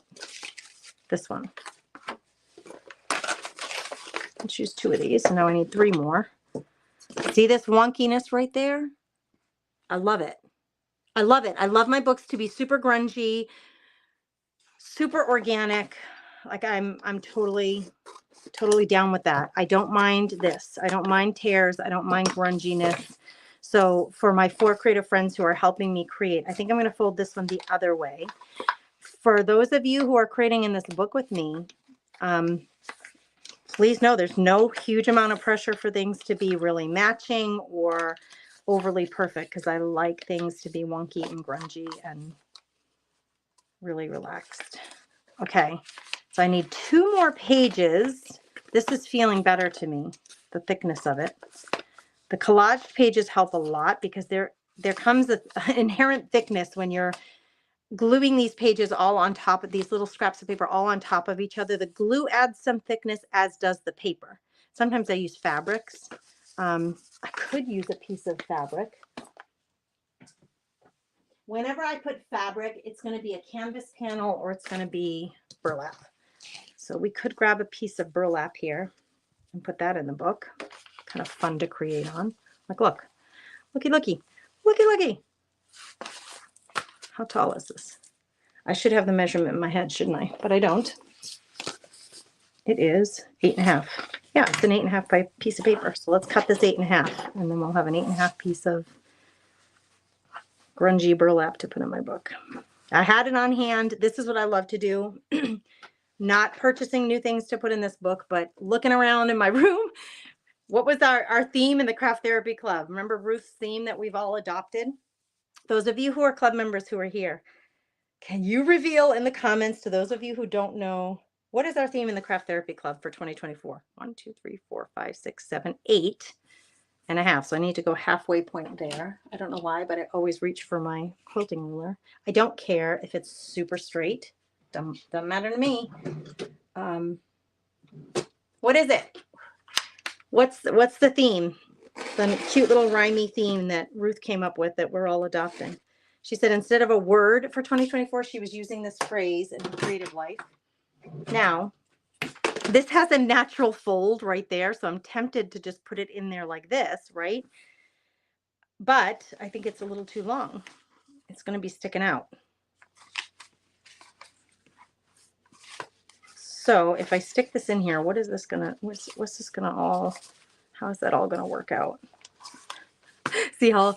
This one. Let's use 2 of these. So now I need 3 more. See this wonkiness right there? I love it. I love it. I love my books to be super grungy, super organic. Like I'm totally down with that. I don't mind this. I don't mind tears. I don't mind grunginess. So for my 4 creative friends who are helping me create, I think I'm going to fold this one the other way. For those of you who are creating in this book with me, please know there's no huge amount of pressure for things to be really matching or overly perfect, because I like things to be wonky and grungy and really relaxed. Okay, so I need 2 more pages. This is feeling better to me, the thickness of it. The collage pages help a lot because there comes an inherent thickness when you're gluing these pages all on top of these little scraps of paper all on top of each other. The glue adds some thickness, as does the paper. Sometimes I use fabrics. I could use a piece of fabric. Whenever I put fabric, it's going to be a canvas panel or it's going to be burlap. So we could grab a piece of burlap here and put that in the book. Kind of fun to create on. Like, look, looky, looky, looky, looky. How tall is this? I should have the measurement in my head, shouldn't I? But I don't. It is 8.5. Yeah, it's an 8.5 by piece of paper. So let's cut this 8.5, and then we'll have an 8.5 piece of grungy burlap to put in my book. I had it on hand. This is what I love to do. Not purchasing new things to put in this book, but looking around in my room. What was our theme in the Craft Therapy Club? Remember Ruth's theme that we've all adopted? Those of you who are club members who are here, can you reveal in the comments to those of you who don't know, what is our theme in the Craft Therapy Club for 2024? 1, 2, 3, 4, 5, 6, 7, 8.5. So I need to go halfway point there. I don't know why, but I always reach for my quilting ruler. I don't care if it's super straight. Doesn't matter to me. What is it? What's the theme? The cute little rhymey theme that Ruth came up with that we're all adopting. She said instead of a word for 2024, she was using this phrase in her creative life. Now, this has a natural fold right there, so I'm tempted to just put it in there like this, right? But I think it's a little too long. It's going to be sticking out. So if I stick this in here, what is this going to, what's this going to all, how is that all going to work out? See how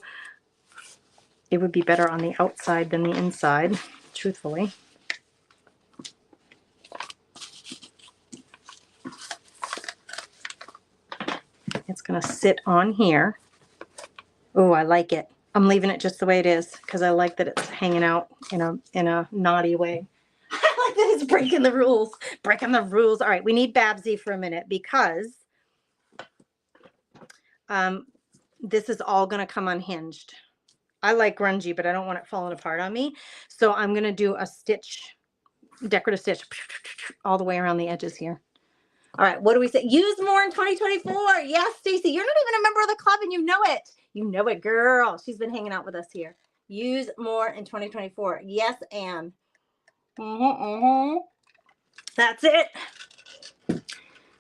it would be better on the outside than the inside, truthfully. It's going to sit on here. Oh, I like it. I'm leaving it just the way it is because I like that it's hanging out in a naughty way. I like that it's breaking the rules. Breaking the rules. All right, we need Babsy for a minute because this is all going to come unhinged. I like grungy, but I don't want it falling apart on me. So I'm going to do a stitch, decorative stitch all the way around the edges here. All right, what do we say? Use more in 2024. Yes, Stacy, you're not even a member of the club and you know it. You know it, girl. She's been hanging out with us here. Use more in 2024. Yes, Anne. That's it.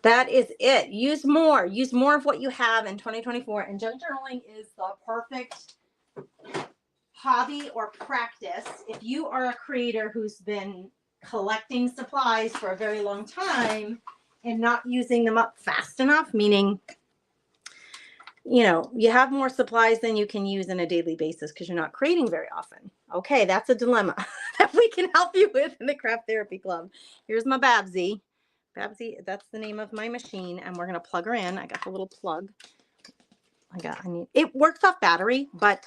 That is it. Use more. Use more of what you have in 2024. And junk journaling is the perfect hobby or practice. If you are a creator who's been collecting supplies for a very long time and not using them up fast enough, meaning, you know, you have more supplies than you can use on a daily basis because you're not creating very often. Okay, that's a dilemma that we can help you with in the Craft Therapy Club. Here's my Babsy. Babsy, that's the name of my machine, and we're going to plug her in. I got the little plug. It works off battery, but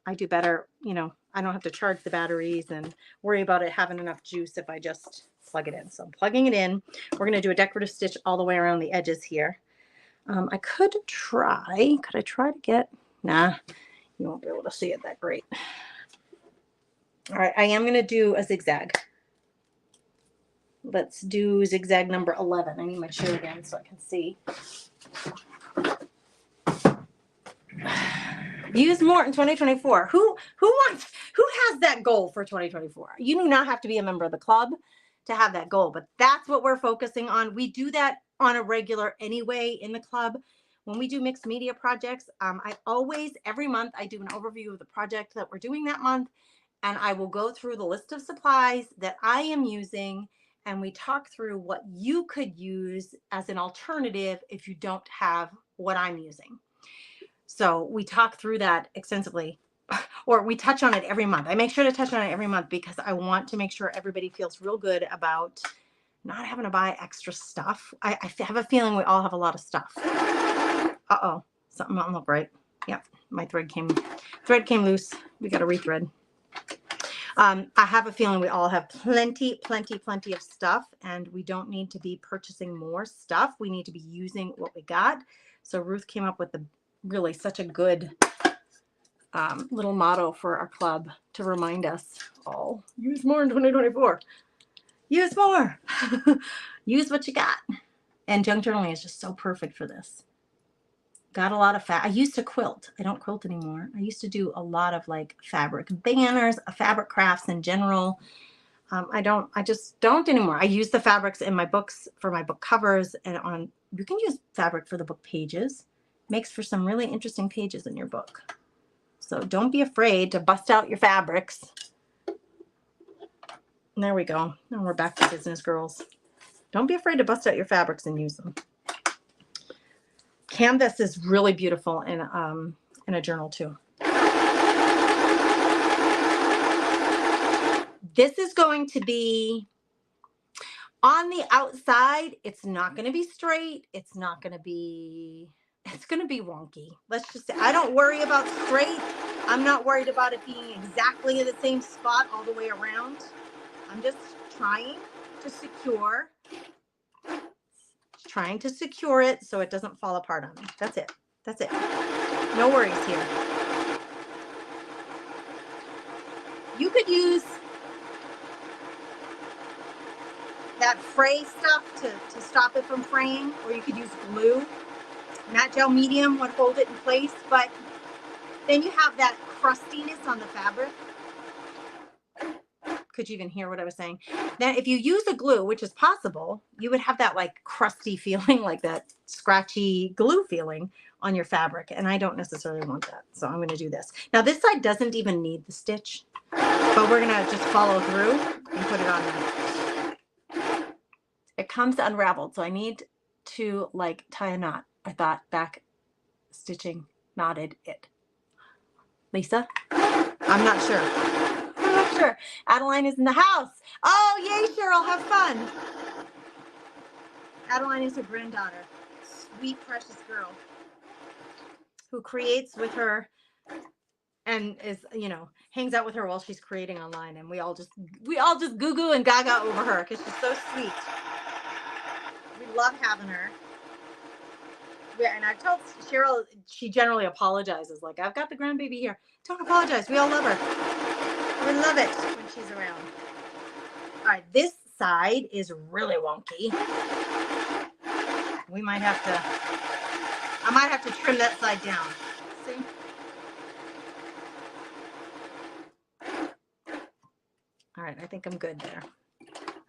I do better, you know, I don't have to charge the batteries and worry about it having enough juice if I just plug it in. So I'm plugging it in. We're going to do a decorative stitch all the way around the edges here. I could I try to get, nah, you won't be able to see it that great. All right, I am going to do a zigzag. Let's do zigzag number 11. I need my chair again so I can see. Use more in 2024. Who has that goal for 2024? You do not have to be a member of the club to have that goal, but that's what we're focusing on. We do that on a regular anyway in the club. When we do mixed media projects, every month I do an overview of the project that we're doing that month, and I will go through the list of supplies that I am using and we talk through what you could use as an alternative if you don't have what I'm using. So we talk through that extensively, or we touch on it every month. I make sure to touch on it every month because I want to make sure everybody feels real good about not having to buy extra stuff. I have a feeling we all have a lot of stuff. Uh-oh, something don't look right. Yep, my thread came loose. We got to rethread. I have a feeling we all have plenty of stuff, and we don't need to be purchasing more stuff. We need to be using what we got. So Ruth came up with really such a good little motto for our club to remind us all: use more in 2024. Use more. Use what you got. And junk journaling is just so perfect for this. Got a lot of I used to quilt. I don't quilt anymore. I used to do a lot of like fabric banners, fabric crafts in general. I just don't anymore. I use the fabrics in my books for my book covers, and you can use fabric for the book pages. Makes for some really interesting pages in your book. So don't be afraid to bust out your fabrics. And there we go. Now we're back to business, girls. Don't be afraid to bust out your fabrics and use them. Canvas is really beautiful in a journal too. This is going to be on the outside. It's not going to be straight. It's going to be wonky. Let's just say I don't worry about straight. I'm not worried about it being exactly in the same spot all the way around. I'm just trying to secure it so it doesn't fall apart on me. That's it. No worries here. You could use that fray stuff to stop it from fraying, or you could use glue. Matte gel medium would hold it in place, but then you have that crustiness on the fabric. Could you even hear what I was saying? Then if you use a glue, which is possible, you would have that like crusty feeling, like that scratchy glue feeling on your fabric. And I don't necessarily want that. So I'm going to do this. Now this side doesn't even need the stitch, but we're going to just follow through and put it on there. It comes unraveled. So I need to like tie a knot. I thought back stitching knotted it. Lisa? I'm not sure. Adeline is in the house. Oh, yay, Cheryl, have fun. Adeline is her granddaughter. Sweet, precious girl who creates with her and is, hangs out with her while she's creating online. And we all just goo goo and gaga over her because she's so sweet. We love having her. Yeah, and I've told Cheryl, she generally apologizes. Like, I've got the grandbaby here. Don't apologize. We all love her. We love it when she's around. All right, this side is really wonky. I might have to trim that side down. See? All right, I think I'm good there.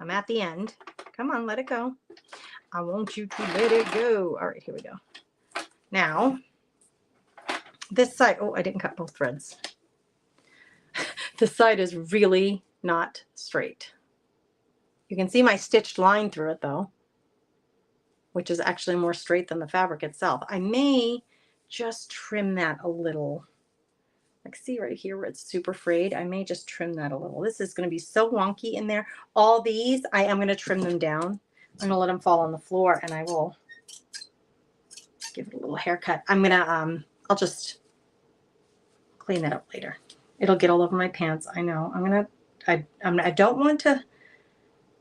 I'm at the end. Come on, let it go. I want you to let it go. All right, here we go. Now, this side, oh, I didn't cut both threads. This side is really not straight. You can see my stitched line through it though, which is actually more straight than the fabric itself. I may just trim that a little. Like, see right here where it's super frayed? I may just trim that a little. This is going to be so wonky in there. All these, I am going to trim them down. I'm going to let them fall on the floor, and I will give it a little haircut. I'll just clean that up later. It'll get all over my pants. I know. I don't want to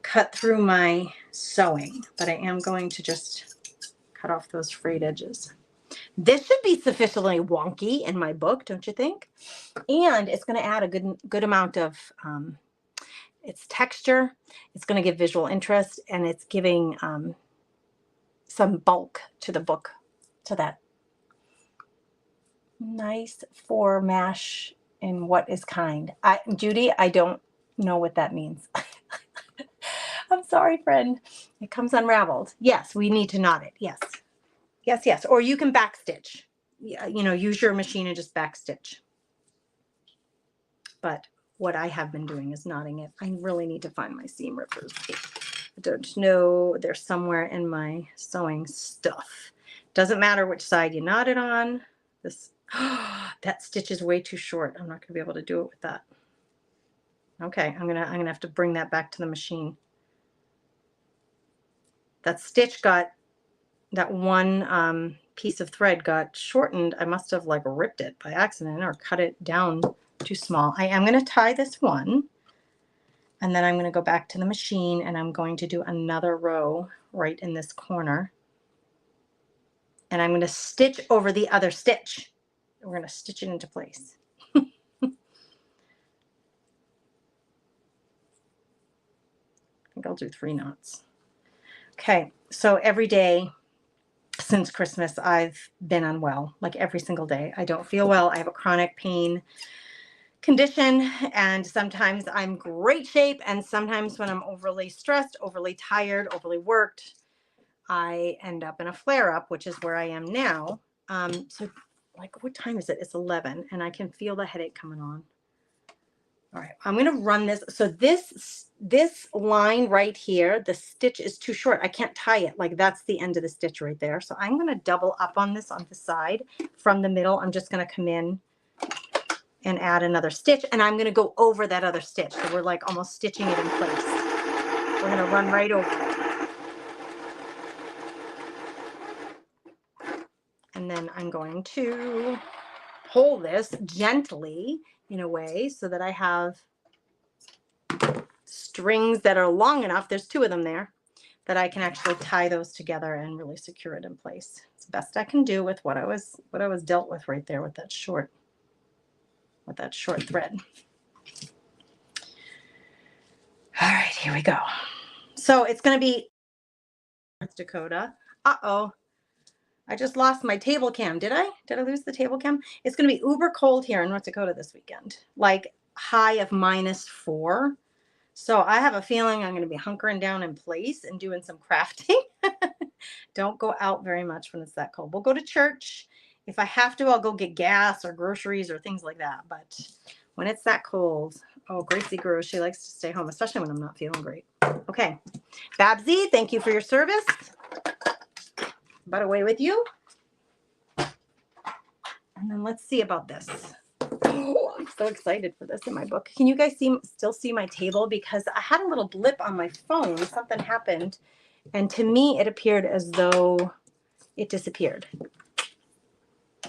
cut through my sewing, but I am going to just cut off those frayed edges. This should be sufficiently wonky in my book, don't you think? And it's going to add a good amount of its texture. It's going to give visual interest, and it's giving some bulk to the book, to that nice formash in what is kind. Judy, I don't know what that means. I'm sorry, friend. It comes unraveled. Yes, we need to knot it. Yes. Yes. Or you can backstitch. Use your machine and just backstitch. But what I have been doing is knotting it. I really need to find my seam rippers. I don't know. They're somewhere in my sewing stuff. Doesn't matter which side you knot it on. This, that stitch is way too short. I'm not going to be able to do it with that. Okay, I'm gonna have to bring that back to the machine. That stitch got, that one piece of thread got shortened. I must have like ripped it by accident or cut it down too small. I am going to tie this one, and then I'm going to go back to the machine and I'm going to do another row right in this corner. And I'm going to stitch over the other stitch. We're going to stitch it into place. I think I'll do 3 knots. Okay, so every day since Christmas, I've been unwell, like every single day. I don't feel well. I have a chronic pain condition, and sometimes I'm great shape, and sometimes when I'm overly stressed, overly tired, overly worked, I end up in a flare-up, which is where I am now. So like, what time is it? It's 11, and I can feel the headache coming on. All right, I'm going to run this. So this line right here, the stitch is too short. I can't tie it. Like, that's the end of the stitch right there. So I'm going to double up on this on the side from the middle. I'm just going to come in and add another stitch, and I'm going to go over that other stitch. So we're like almost stitching it in place. We're going to run right over it. And then I'm going to pull this gently in a way so that I have strings that are long enough, there's 2 of them there, that I can actually tie those together and really secure it in place. It's the best I can do with what I was dealt with right there with that short thread. All right, here we go. So it's going to be North Dakota. Uh-oh. I just lost my table cam. Did I lose the table cam? It's going to be uber cold here in North Dakota this weekend. Like high of -4. So I have a feeling I'm going to be hunkering down in place and doing some crafting. Don't go out very much when it's that cold. We'll go to church. If I have to, I'll go get gas or groceries or things like that. But when it's that cold, oh, Gracie Grows, she likes to stay home, especially when I'm not feeling great. Okay. Babsy, thank you for your service. But away with you. And then let's see about this. Oh, I'm so excited for this in my book. Can you guys still see my table? Because I had a little blip on my phone. Something happened. And to me, it appeared as though it disappeared.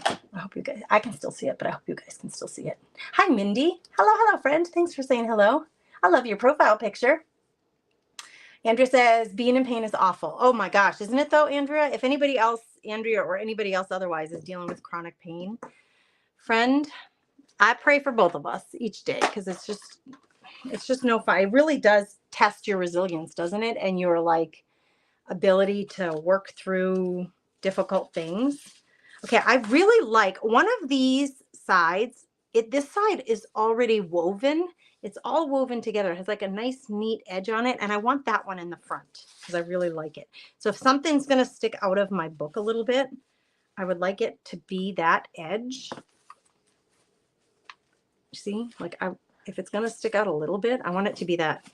I hope you guys, I can still see it, but I hope you guys can still see it. Hi, Mindy. Hello, friend. Thanks for saying hello. I love your profile picture. Andrea says, being in pain is awful. Oh my gosh, isn't it though, Andrea? If anybody else, Andrea or anybody else otherwise is dealing with chronic pain, friend, I pray for both of us each day, because it's just no fun. It really does test your resilience, doesn't it? And your like ability to work through difficult things. Okay, I really like one of these sides. This side is already woven. It's all woven together. It has like a nice, neat edge on it. And I want that one in the front because I really like it. So if something's going to stick out of my book a little bit, I would like it to be that edge. See, like if it's going to stick out a little bit, I want it to be that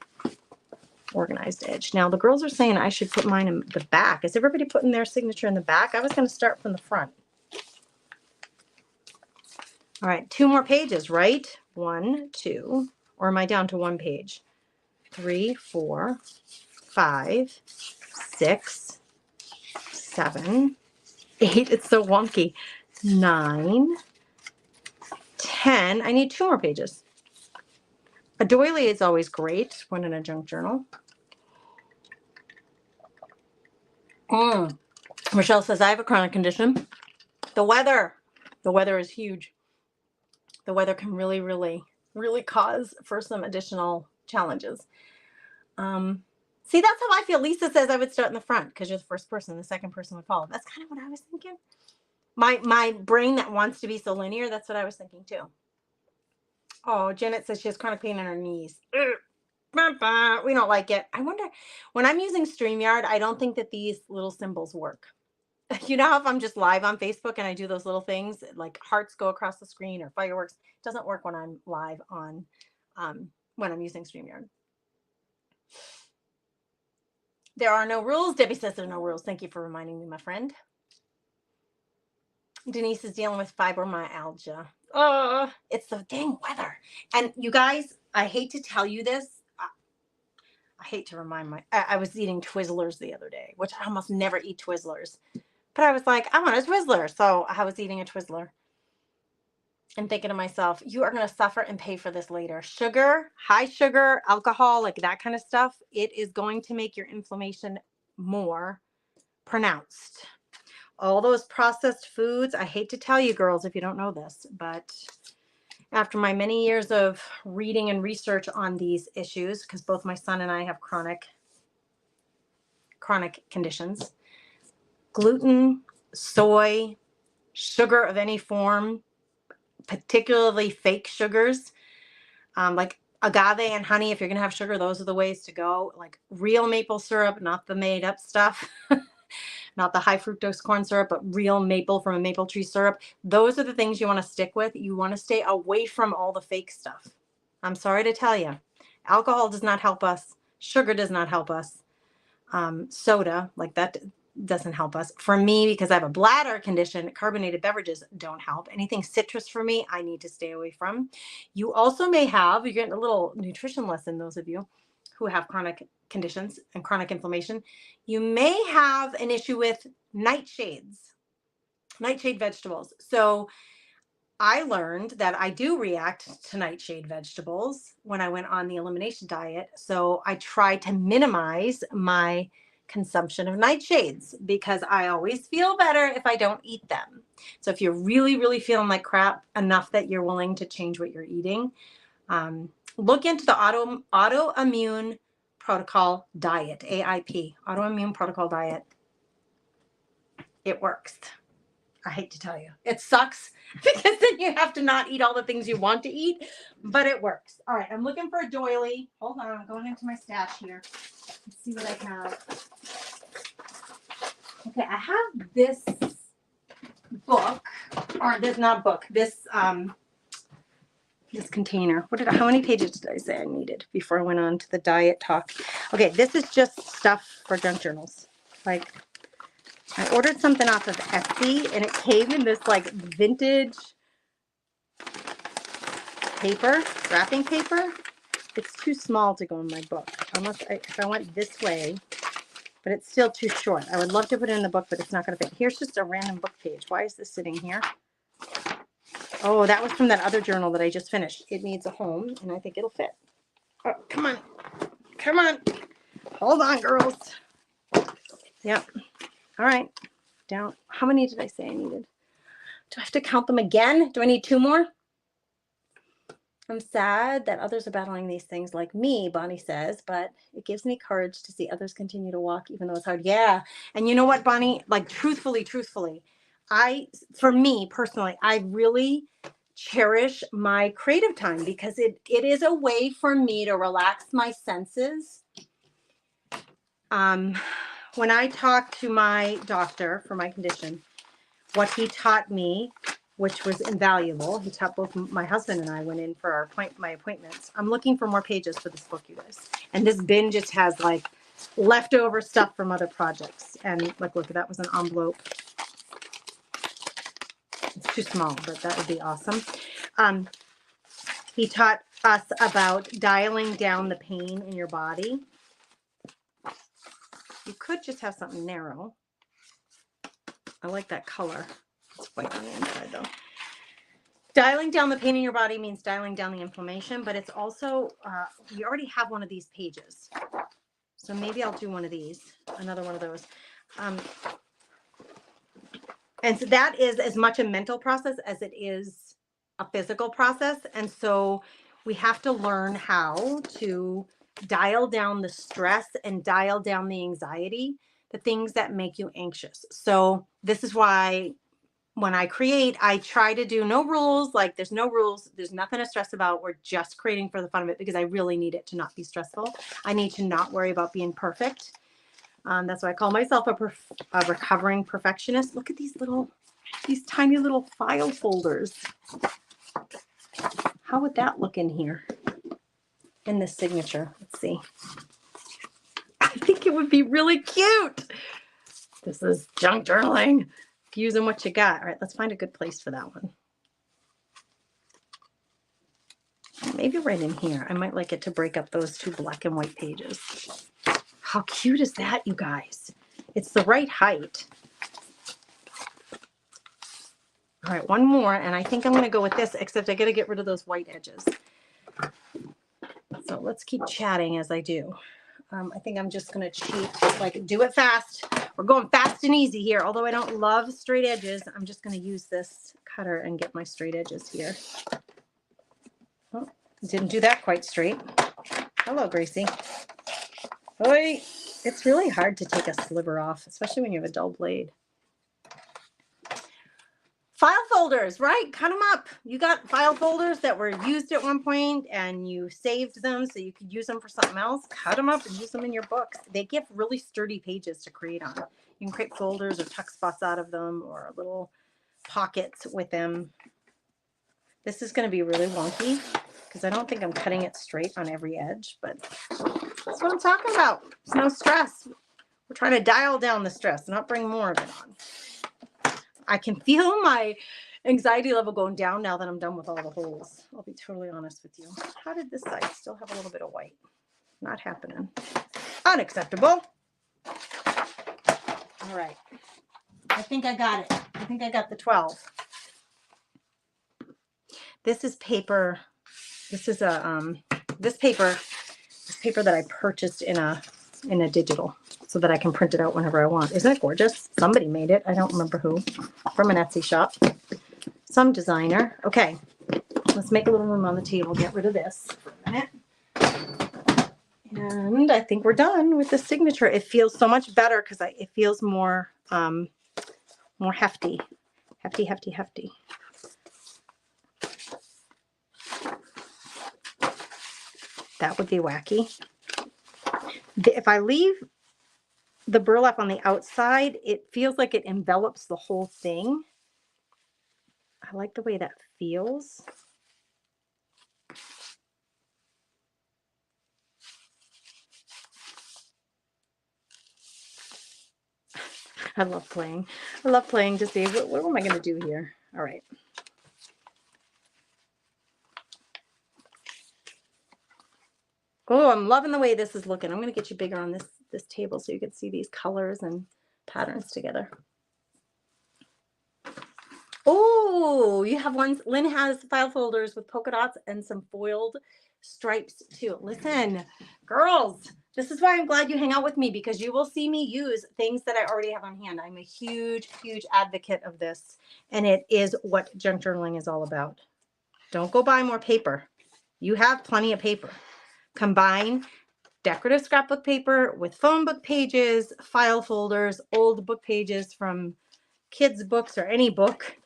organized edge. Now the girls are saying I should put mine in the back. Is everybody putting their signature in the back? I was going to start from the front. All right, 2 more pages, right? 1, 2, or am I down to 1 page? 3, 4, 5, 6, 7, 8. It's so wonky. 9, 10. I need 2 more pages. A doily is always great when in a junk journal. Michelle says, I have a chronic condition. The weather is huge. The weather can really, really, really cause for some additional challenges. See, that's how I feel. Lisa says I would start in the front because you're the first person. The second person would follow. That's kind of what I was thinking. My brain that wants to be so linear, that's what I was thinking too. Oh, Janet says she has chronic pain in her knees. We don't like it. I wonder, when I'm using StreamYard, I don't think that these little symbols work. You know how if I'm just live on Facebook and I do those little things, like hearts go across the screen or fireworks, it doesn't work when I'm live on, when I'm using StreamYard. There are no rules. Debbie says there are no rules. Thank you for reminding me, my friend. Denise is dealing with fibromyalgia. Oh, it's the dang weather. And you guys, I hate to tell you this. I hate to remind I was eating Twizzlers the other day, which I almost never eat Twizzlers. But I was like, I want a Twizzler. So I was eating a Twizzler and thinking to myself, you are going to suffer and pay for this later. Sugar, high sugar, alcohol, like that kind of stuff, it is going to make your inflammation more pronounced. All those processed foods, I hate to tell you girls if you don't know this, but after my many years of reading and research on these issues, because both my son and I have chronic conditions, gluten, soy, sugar of any form, particularly fake sugars, like agave and honey, if you're going to have sugar, those are the ways to go. Like real maple syrup, not the made up stuff. Not the high fructose corn syrup, but real maple from a maple tree syrup. Those are the things you want to stick with. You want to stay away from all the fake stuff. I'm sorry to tell you. Alcohol does not help us. Sugar does not help us. Soda, like that, doesn't help us. For me, because I have a bladder condition, carbonated beverages don't help. Anything citrus for me, I need to stay away from. You also may have, you're getting a little nutrition lesson, those of you who have chronic conditions and chronic inflammation, you may have an issue with nightshade vegetables. So I learned that I do react to nightshade vegetables when I went on the elimination diet. So I tried to minimize my consumption of nightshades because I always feel better if I don't eat them. So if you're really, really feeling like crap enough that you're willing to change what you're eating, look into the autoimmune protocol diet, AIP, autoimmune protocol diet. It works. I hate to tell you, it sucks because then you have to not eat all the things you want to eat, but it works. All right, I'm looking for a doily. Hold on, I'm going into my stash here. Let's see what I have. Okay, I have this book, or this not book, this container. How many pages did I say I needed before I went on to the diet talk? Okay, this is just stuff for junk journals. Like, I ordered something off of Etsy and it came in this like vintage paper, wrapping paper. It's too small to go in my book. If I went this way, but it's still too short. I would love to put it in the book, but it's not going to fit. Here's just a random book page. Why is this sitting here? Oh, that was from that other journal that I just finished. It needs a home, and I think it'll fit. Oh, come on. Come on. Hold on, girls. Yep. All right. Down. How many did I say I needed? Do I have to count them again? Do I need 2 more? I'm sad that others are battling these things like me, Bonnie says, but it gives me courage to see others continue to walk, even though it's hard. Yeah. And you know what, Bonnie? Like, truthfully, for me personally, I really cherish my creative time because it is a way for me to relax my senses. When I talked to my doctor for my condition, what he taught me, which was invaluable, he taught both my husband and I went in for my appointments. I'm looking for more pages for this book, you guys. And this bin just has like leftover stuff from other projects. And like, look, that was an envelope. It's too small, but that would be awesome. He taught us about dialing down the pain in your body. You could just have something narrow. I like that color. It's white on the inside though. Dialing down the pain in your body means dialing down the inflammation, but it's also, we already have one of these pages. So maybe I'll do one of these, another one of those. And so that is as much a mental process as it is a physical process. And so we have to learn how to dial down the stress and dial down the anxiety, the things that make you anxious. So this is why when I create, I try to do no rules. Like, there's no rules. There's nothing to stress about. We're just creating for the fun of it because I really need it to not be stressful. I need to not worry about being perfect. That's why I call myself a recovering perfectionist. Look at these tiny little file folders. How would that look in here? In this signature? Let's see. I think it would be really cute. This is junk journaling. Using what you got. All right, let's find a good place for that one. Maybe right in here. I might like it to break up those two black and white pages. How cute is that, you guys? It's the right height. All right, one more, and I think I'm going to go with this, except I got to get rid of those white edges. So let's keep chatting as I do. I think I'm just going to cheat, like do it fast. We're going fast and easy here. Although I don't love straight edges, I'm just going to use this cutter and get my straight edges here. Oh, didn't do that quite straight. Hello, Gracie. Oi. It's really hard to take a sliver off, especially when you have a dull blade. File folders, right? Cut them up. You got file folders that were used at one point and you saved them so you could use them for something else. Cut them up and use them in your books. They give really sturdy pages to create on. You can create folders or tuck spots out of them or little pockets with them. This is going to be really wonky because I don't think I'm cutting it straight on every edge, but that's what I'm talking about. It's no stress. We're trying to dial down the stress, not bring more of it on. I can feel my anxiety level going down now that I'm done with all the holes. I'll be totally honest with you. How did this side still have a little bit of white? Not happening. Unacceptable. All right. I think I got it. I think I got the 12. This is paper. This is a this paper that I purchased in a digital, so that I can print it out whenever I want. Isn't it gorgeous? Somebody made it. I don't remember who. From an Etsy shop. Some designer. Okay. Let's make a little room on the table. Get rid of this for a minute. And I think we're done with the signature. It feels so much better because it feels more more hefty. Hefty, hefty, hefty. That would be wacky. If I leave the burlap on the outside, it feels like it envelops the whole thing. I like the way that feels. I love playing. I love playing to see what am I going to do here. All right. Oh, I'm loving the way this is looking. I'm going to get you bigger on this table so you can see these colors and patterns together. Oh, you have ones. Lynn has file folders with polka dots and some foiled stripes too. Listen, girls, this is why I'm glad you hang out with me, because you will see me use things that I already have on hand. I'm a huge, huge advocate of this, and it is what junk journaling is all about. Don't go buy more paper. You have plenty of paper. Combine decorative scrapbook paper with phone book pages, file folders, old book pages from kids' books or any book.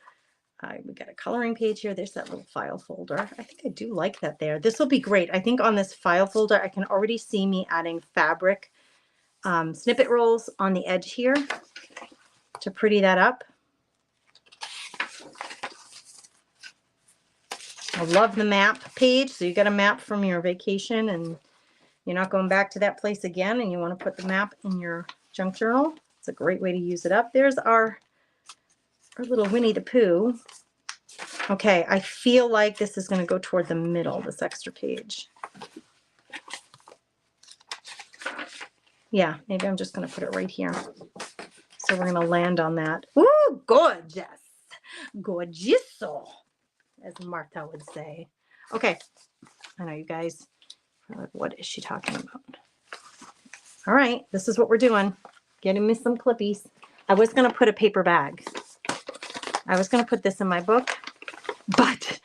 We got a coloring page here. There's that little file folder. I think I do like that there. This will be great. I think on this file folder, I can already see me adding fabric snippet rolls on the edge here to pretty that up. I love the map page. So you got a map from your vacation and you're not going back to that place again, and you want to put the map in your junk journal. It's a great way to use it up. There's our little Winnie the Pooh. Okay, I feel like this is going to go toward the middle, this extra page. Yeah, maybe I'm just going to put it right here. So we're going to land on that. Ooh, gorgeous. Gorgeoso, as Martha would say. Okay, I know you guys are like, what is she talking about? All right, this is what we're doing. Getting me some clippies. I was going to put a paper bag. I was going to put this in my book, but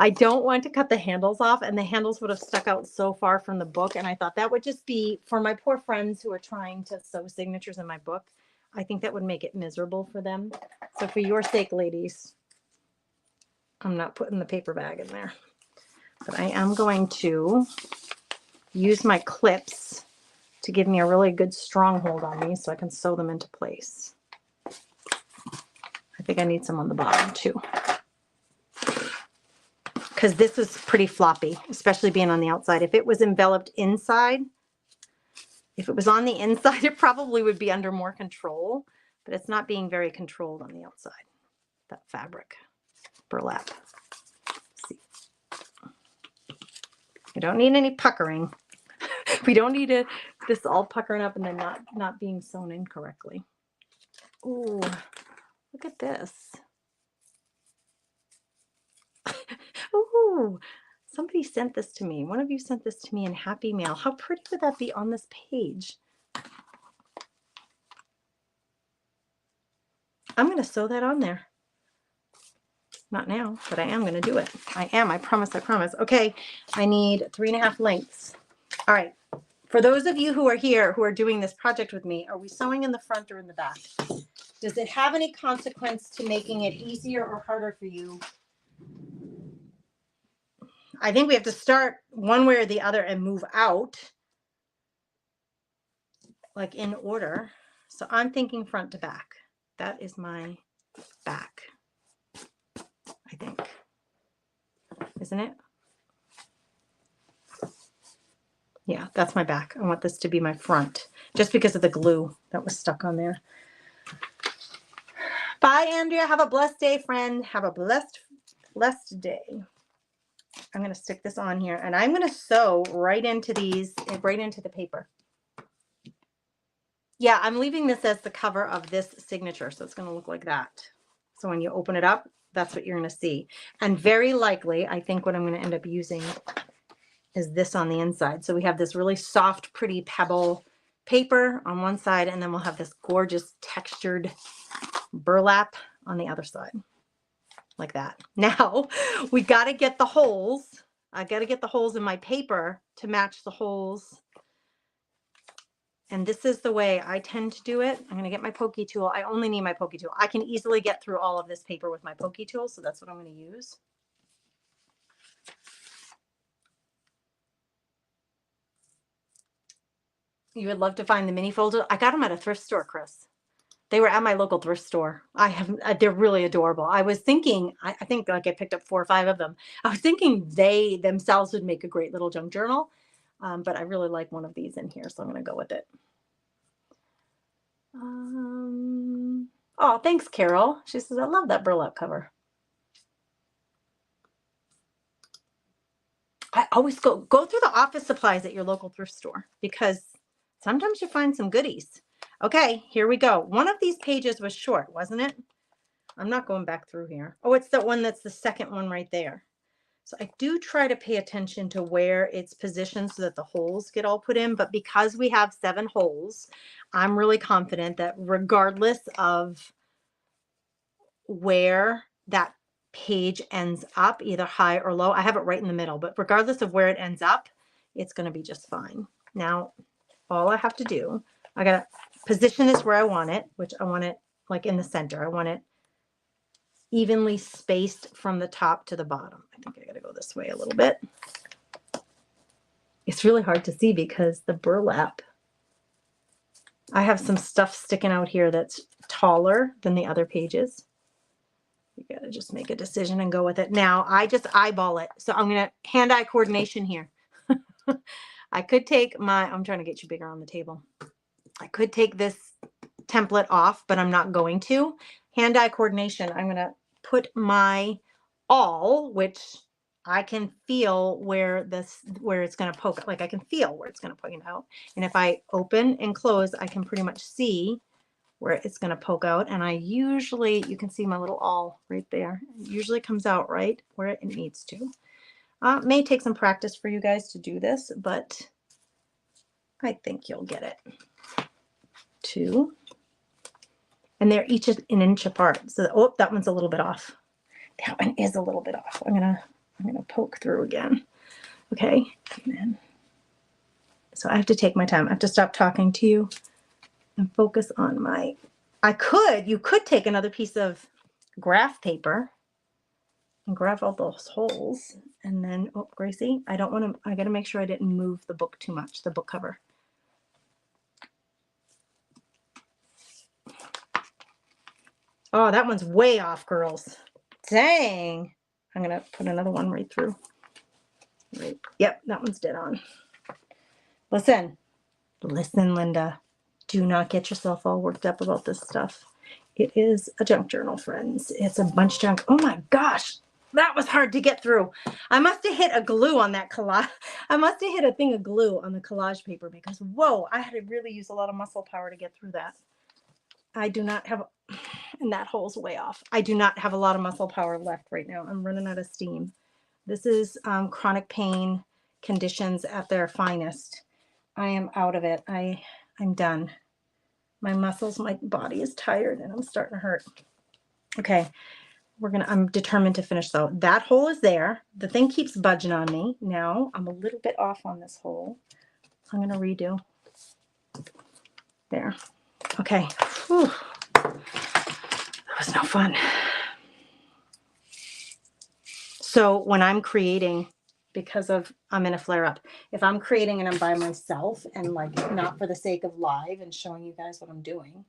I don't want to cut the handles off, and the handles would have stuck out so far from the book, and I thought that would just be, for my poor friends who are trying to sew signatures in my book, I think that would make it miserable for them. So for your sake, ladies, I'm not putting the paper bag in there, but I am going to use my clips to give me a really good stronghold on these so I can sew them into place. I think I need some on the bottom too, because this is pretty floppy, especially being on the outside. If it was enveloped inside, If it was on the inside, it probably would be under more control, but it's not being very controlled on the outside, that fabric burlap. Let's see. I don't need any puckering. We don't need this all puckering up and then not being sewn in correctly. Ooh, look at this. Ooh, somebody sent this to me. One of you sent this to me in Happy Mail. How pretty would that be on this page? I'm going to sew that on there. Not now, but I am going to do it. I promise, I promise. Okay, I need 3.5 lengths. All right. For those of you who are here, who are doing this project with me, are we sewing in the front or in the back? Does it have any consequence to making it easier or harder for you? I think we have to start one way or the other and move out, like in order. So I'm thinking front to back. That is my back, I think. Isn't it? Yeah, that's my back. I want this to be my front, just because of the glue that was stuck on there. Bye, Andrea. Have a blessed day, friend. Have a blessed day. I'm going to stick this on here, and I'm going to sew right into these, right into the paper. Yeah, I'm leaving this as the cover of this signature, so it's going to look like that. So when you open it up, that's what you're going to see. And very likely, I think what I'm going to end up using is this on the inside. So we have this really soft, pretty pebble paper on one side, and then we'll have this gorgeous textured burlap on the other side, like that. Now we got to get the holes. I got to get the holes in my paper to match the holes. And this is the way I tend to do it. I'm going to get my pokey tool. I only need my pokey tool. I can easily get through all of this paper with my pokey tool, so that's what I'm going to use. You would love to find the mini folders. I got them at a thrift store, Chris. They were at my local thrift store. They're really adorable. I was thinking, I think like I picked up 4 or 5 of them. I was thinking they themselves would make a great little junk journal, but I really like one of these in here, so I'm going to go with it. Oh, thanks, Carol. She says, I love that burlap cover. I always go through the office supplies at your local thrift store, because sometimes you find some goodies. Okay, here we go. One of these pages was short, wasn't it? I'm not going back through here. Oh, it's the one that's the second one right there. So I do try to pay attention to where it's positioned so that the holes get all put in. But because we have 7 holes, I'm really confident that regardless of where that page ends up, either high or low, I have it right in the middle, but regardless of where it ends up, it's going to be just fine. Now, all I have to do, I got to position this where I want it, which I want it like in the center. I want it evenly spaced from the top to the bottom. I think I got to go this way a little bit. It's really hard to see because the burlap, I have some stuff sticking out here that's taller than the other pages. You got to just make a decision and go with it. Now, I just eyeball it. So I'm going to hand-eye coordination here. I could take I'm trying to get you bigger on the table. I could take this template off, but I'm not going to. Hand-eye coordination. I'm going to put my awl, which I can feel where it's going to poke. Like I can feel where it's going to poke out. And if I open and close, I can pretty much see where it's going to poke out. And I usually, you can see my little awl right there. It usually comes out right where it needs to. May take some practice for you guys to do this, but I think you'll get it. 2. And they're each an inch apart. So, oh, that one's a little bit off. That one is a little bit off. I'm gonna poke through again. Okay. And then, so I have to take my time. I have to stop talking to you and focus on my, you could take another piece of graph paper and graph all those holes. And then, oh, Gracie, I got to make sure I didn't move the book too much, the book cover. Oh, that one's way off, girls. Dang. I'm going to put another one right through. Right. Yep, that one's dead on. Listen, Listen, Linda, do not get yourself all worked up about this stuff. It is a junk journal, friends. It's a bunch of junk. Oh my gosh, that was hard to get through. I must have hit a glue on that collage. I must have hit a thing of glue on the collage paper because, whoa, I had to really use a lot of muscle power to get through that. I do not have, and that hole's way off. I do not have a lot of muscle power left right now. I'm running out of steam. This is chronic pain conditions at their finest. I am out of it. I'm done. My muscles, my body is tired and I'm starting to hurt. Okay, I'm determined to finish though. That hole is there. The thing keeps budging on me. Now I'm a little bit off on this hole. I'm gonna redo. There. Okay. Whew. That was no fun. So when I'm creating, because of I'm in a flare up, if I'm creating and I'm by myself and like not for the sake of live and showing you guys what I'm doing.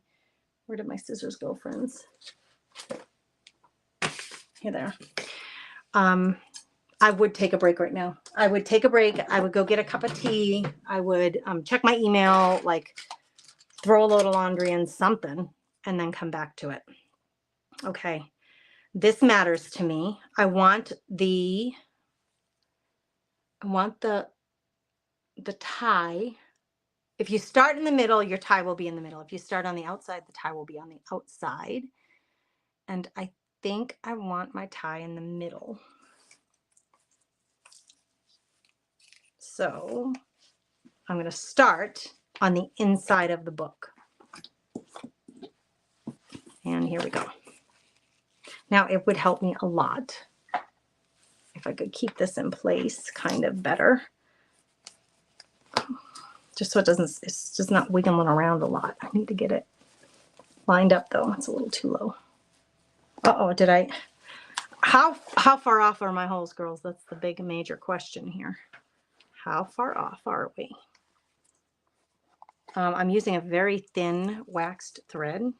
Where did my scissors go, friends? Here they are. I would take a break right now. I would take a break. I would go get a cup of tea. I would check my email, like throw a load of laundry in something, and then come back to it. Okay. This matters to me. I want the tie. If you start in the middle, your tie will be in the middle. If you start on the outside, the tie will be on the outside. And I think I want my tie in the middle. So I'm going to start on the inside of the book. And here we go. Now it would help me a lot if I could keep this in place kind of better. Just so it's just not wiggling around a lot. I need to get it lined up though. It's a little too low. Uh-oh, how far off are my holes, girls? That's the big major question here. How far off are we? I'm using a very thin waxed thread.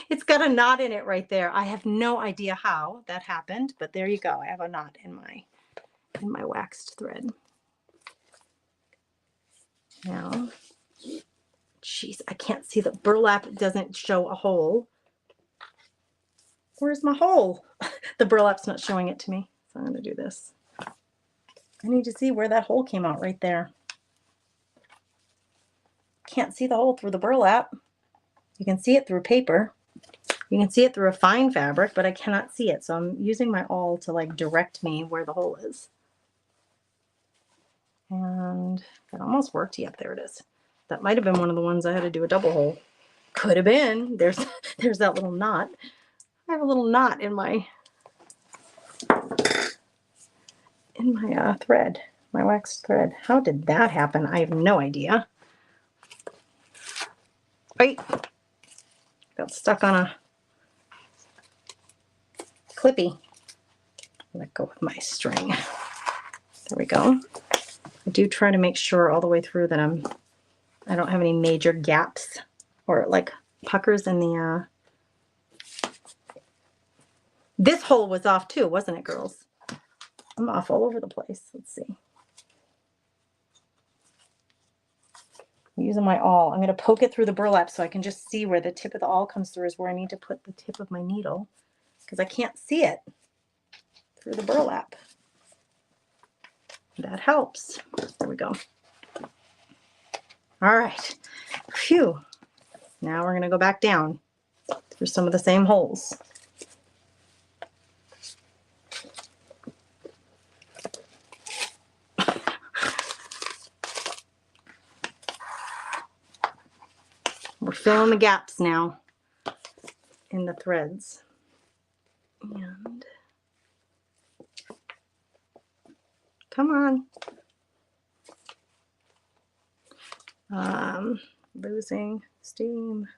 It's got a knot in it right there. I have no idea how that happened, but there you go. I have a knot in my waxed thread. Now, geez, I can't see the burlap. It doesn't show a hole. Where's my hole? The burlap's not showing it to me. So I'm going to do this. I need to see where that hole came out right there. Can't see the hole through the burlap. You can see it through paper. You can see it through a fine fabric, but I cannot see it. So I'm using my awl to like direct me where the hole is. And it almost worked. Yep, there it is. That might have been one of the ones I had to do a double hole. Could have been. There's that little knot. I have a little knot in my thread, my waxed thread. How did that happen? I have no idea. Right. Got stuck on a clippy. Let go of my string. There we go. I do try to make sure all the way through that I don't have any major gaps or like puckers in the this hole was off too, wasn't it, girls? I'm off all over the place. Let's see. I'm using my awl. I'm going to poke it through the burlap so I can just see where the tip of the awl comes through is where I need to put the tip of my needle because I can't see it through the burlap. That helps. There we go. All right. Phew. Now we're going to go back down through some of the same holes. We're filling the gaps now in the threads. And come on. Losing steam.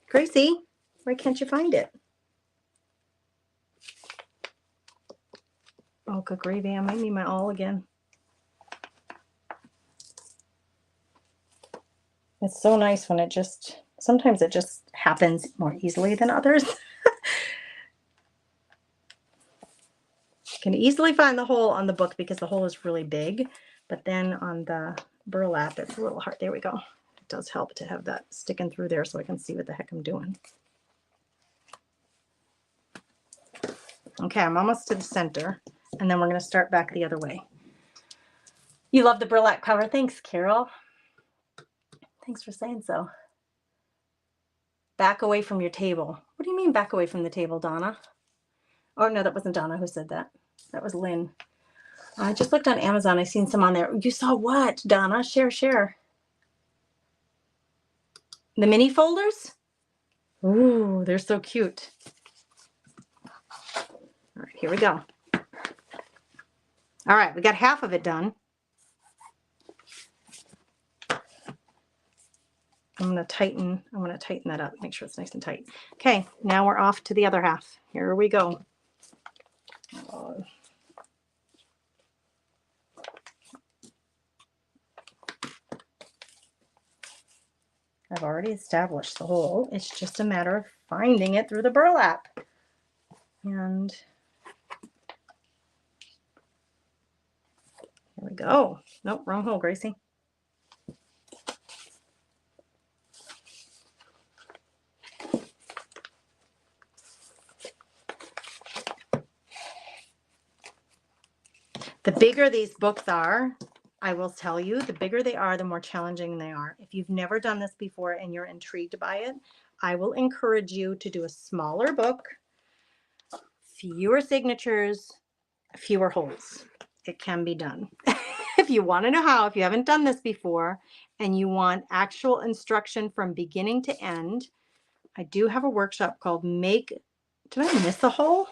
Gracie, why can't you find it? Oh, good gravy. I might need my awl again. It's so nice when sometimes it just happens more easily than others. can easily find the hole on the book because the hole is really big, but then on the burlap, it's a little hard. There we go. It does help to have that sticking through there so I can see what the heck I'm doing. Okay, I'm almost to the center, and then we're going to start back the other way. You love the burlap cover. Thanks, Carol. Thanks for saying so. Back away from your table. What do you mean back away from the table, Donna? Oh, no, that wasn't Donna who said that. That was Lynn. I just looked on Amazon. I seen some on there. You saw what, Donna? Share. The mini folders? Ooh, they're so cute. All right, here we go. All right, we got half of it done. I'm going to tighten that up, make sure it's nice and tight. Okay, now we're off to the other half. Here we go. I've already established the hole. It's just a matter of finding it through the burlap. And here we go. Nope, wrong hole, Gracie. The bigger these books are, I will tell you, the bigger they are, the more challenging they are. If you've never done this before and you're intrigued by it, I will encourage you to do a smaller book, fewer signatures, fewer holes. It can be done. If you want to know how, if you haven't done this before and you want actual instruction from beginning to end, I do have a workshop called Make. Did I miss a hole?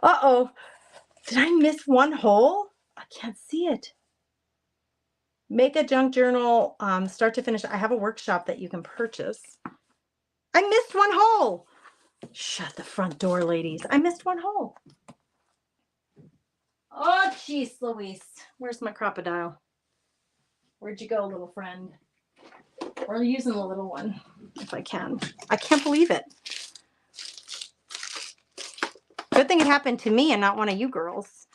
Uh-oh. Did I miss one hole? I can't see it. Make a junk journal, start to finish. I have a workshop that you can purchase. I missed one hole. Shut the front door, ladies. I missed one hole. Oh, jeez, Louise. Where's my crocodile? Where'd you go, little friend? We're using the little one, if I can. I can't believe it. Good thing it happened to me and not one of you girls.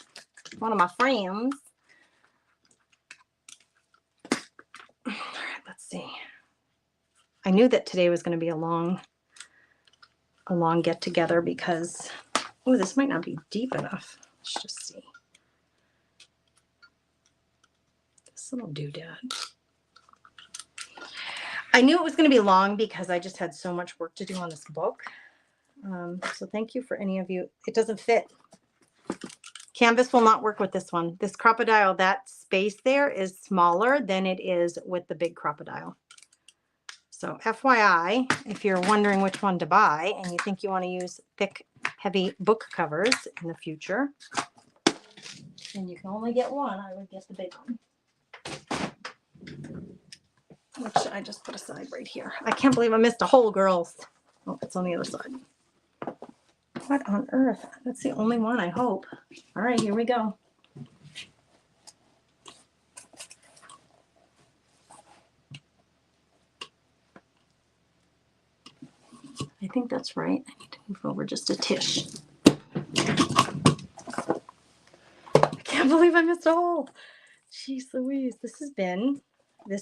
One of my friends. All right, let's see. I knew that today was going to be a long get together because, oh, this might not be deep enough. Let's just see. This little doodad. I knew it was going to be long because I just had so much work to do on this book. So thank you for any of you. It doesn't fit. Canvas will not work with this one. This crocodile, that space there is smaller than it is with the big crocodile. So FYI, if you're wondering which one to buy and you think you want to use thick, heavy book covers in the future, and you can only get one, I would get the big one. Which I just put aside right here. I can't believe I missed a hole, girls. Oh, it's on the other side. What on earth? That's the only one, I hope. All right, here we go. I think that's right. I need to move over just a tish. I can't believe I missed a hole. Jeez Louise, this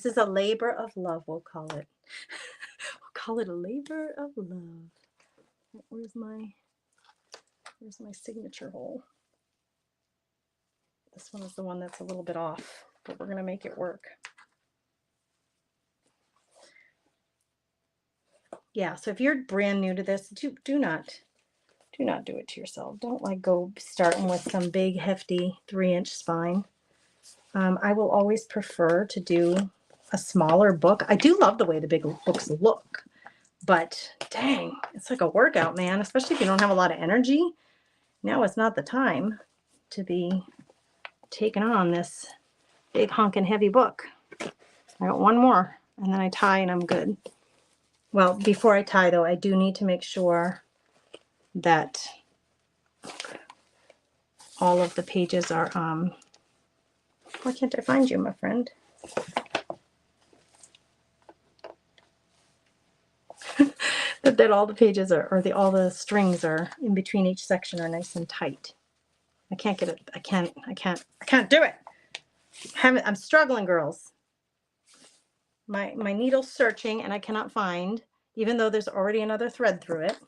is a labor of love, we'll call it. We'll call it a labor of love. Where's my signature hole? This one is the one that's a little bit off, but we're going to make it work. Yeah, so if you're brand new to this, do not do it to yourself. Don't like go starting with some big hefty 3-inch spine. I will always prefer to do a smaller book. I do love the way the big books look, but dang, it's like a workout, man, especially if you don't have a lot of energy. Now is not the time to be taking on this big honking heavy book. I got one more and then I tie and I'm good. Well, before I tie though, I do need to make sure that all of the pages are, why can't I find you, my friend? that all the pages are, or all the strings are in between each section are nice and tight. I can't get it. I can't do it. I'm struggling, girls. My needle's searching and I cannot find, even though there's already another thread through it.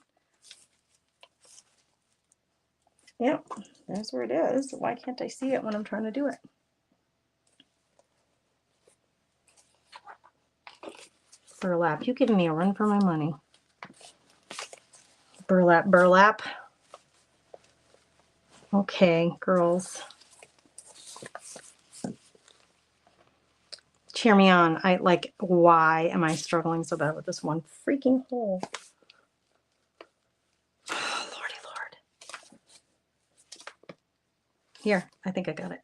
Yep, there's where it is. Why can't I see it when I'm trying to do it? Burlap, you giving me a run for my money. Burlap, burlap. Okay, girls. Cheer me on. Why am I struggling so bad with this one freaking hole? Oh, Lordy Lord. Here, I think I got it.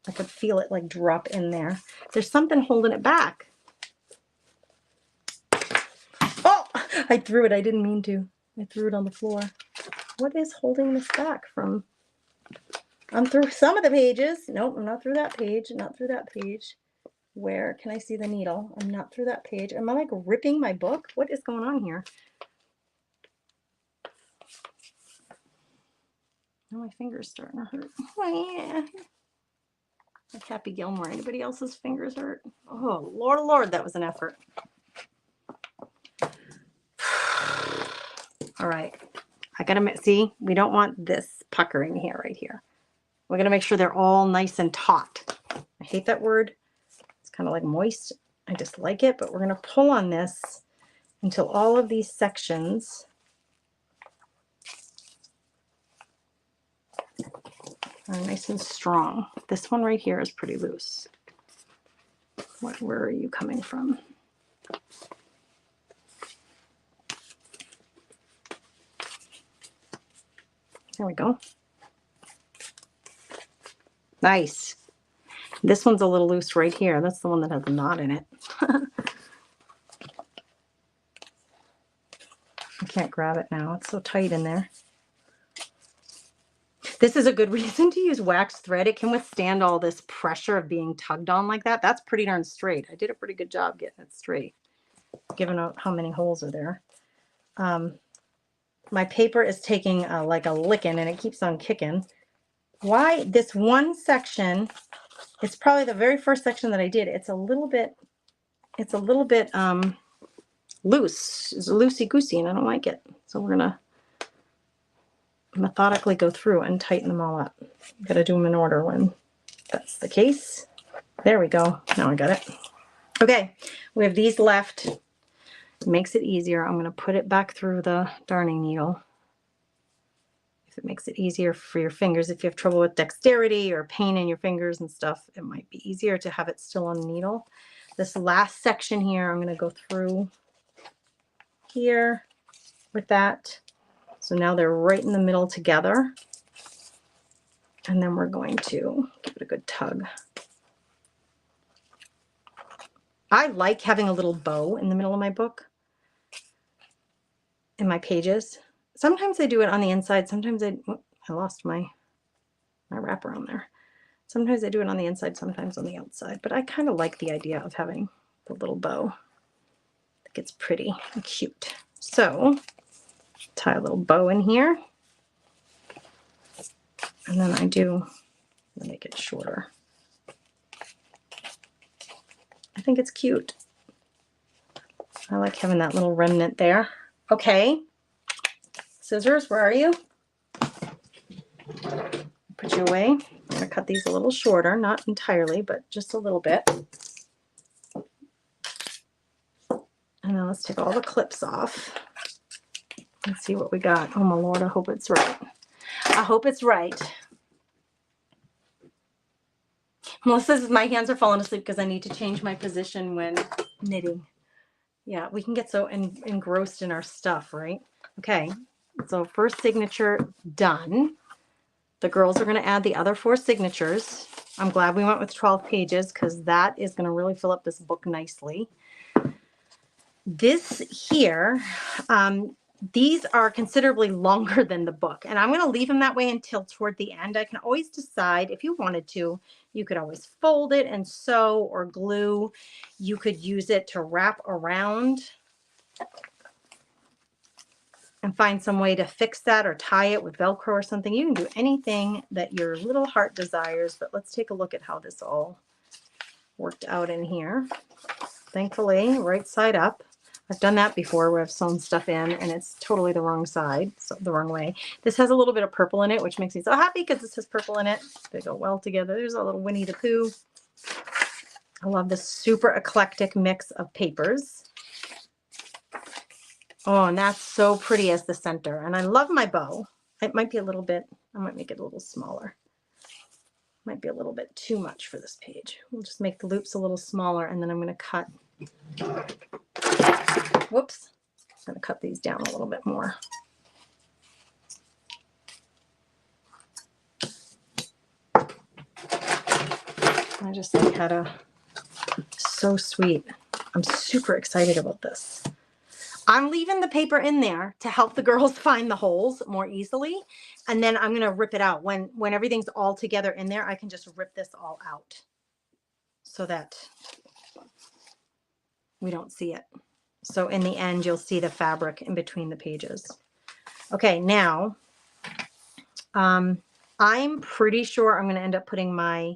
I could feel it like drop in there. There's something holding it back. Oh, I threw it. I didn't mean to. I threw it on the floor. What is holding this back from? I'm through some of the pages. Nope, I'm not through that page. Not through that page. Where can I see the needle? I'm not through that page. Am I like ripping my book? What is going on here? Oh, my finger's starting to hurt. Oh, yeah. Like Happy Gilmore. Anybody else's fingers hurt? Oh, Lord, oh, Lord, that was an effort. All right. I got to see, we don't want this puckering here right here. We're going to make sure they're all nice and taut. I hate that word. It's kind of like moist. I dislike it, but we're going to pull on this until all of these sections are nice and strong. This one right here is pretty loose. Where are you coming from? There we go. Nice. This one's a little loose right here. That's the one that has a knot in it. I can't grab it now. It's so tight in there. This is a good reason to use wax thread. It can withstand all this pressure of being tugged on like that. That's pretty darn straight. I did a pretty good job getting it straight, given out how many holes are there. My paper is taking like a licking and it keeps on kicking. Why this one section, it's probably the very first section that I did. It's a little bit loose. It's loosey-goosey and I don't like it. So we're gonna methodically go through and tighten them all up. Got to do them in order when that's the case. There we go. Now I got it. Okay, we have these left. It makes it easier. I'm going to put it back through the darning needle. If it makes it easier for your fingers, if you have trouble with dexterity or pain in your fingers and stuff, it might be easier to have it still on the needle. This last section here, I'm going to go through here with that. So now they're right in the middle together. And then we're going to give it a good tug. I like having a little bow in the middle of my book, in my pages. Sometimes I do it on the inside. Sometimes I lost my wrap around there. Sometimes I do it on the inside, sometimes on the outside. But I kind of like the idea of having the little bow. I think it's pretty and cute. So tie a little bow in here. And then I make it shorter. I think it's cute. I like having that little remnant there. Okay. Scissors, where are you? Put you away. I'm going to cut these a little shorter, not entirely, but just a little bit. And then let's take all the clips off. Let's see what we got. Oh my Lord, I hope it's right. I hope it's right. Melissa says my hands are falling asleep because I need to change my position when knitting. Yeah, we can get so engrossed in our stuff, right? Okay, so first signature done. The girls are going to add the other 4 signatures. I'm glad we went with 12 pages because that is going to really fill up this book nicely. This here, these are considerably longer than the book, and I'm going to leave them that way until toward the end. I can always decide if you wanted to. You could always fold it and sew or glue. You could use it to wrap around. and find some way to fix that or tie it with Velcro or something. You can do anything that your little heart desires, but let's take a look at how this all worked out in here. Thankfully, right side up. I've done that before where I've sewn stuff in and it's totally the wrong side, so the wrong way. This has a little bit of purple in it, which makes me so happy because this has purple in it. They go well together. There's a little Winnie the Pooh. I love this super eclectic mix of papers. Oh, and that's so pretty as the center. And I love my bow. It might be a little bit, I might make it a little smaller. Might be a little bit too much for this page. We'll just make the loops a little smaller and then I'm going to cut. Whoops. I'm going to cut these down a little bit more. I just like how to, so sweet. I'm super excited about this. I'm leaving the paper in there to help the girls find the holes more easily. And then I'm going to rip it out. When everything's all together in there, I can just rip this all out so that we don't see it. So in the end, you'll see the fabric in between the pages. Okay, now I'm pretty sure I'm going to end up putting my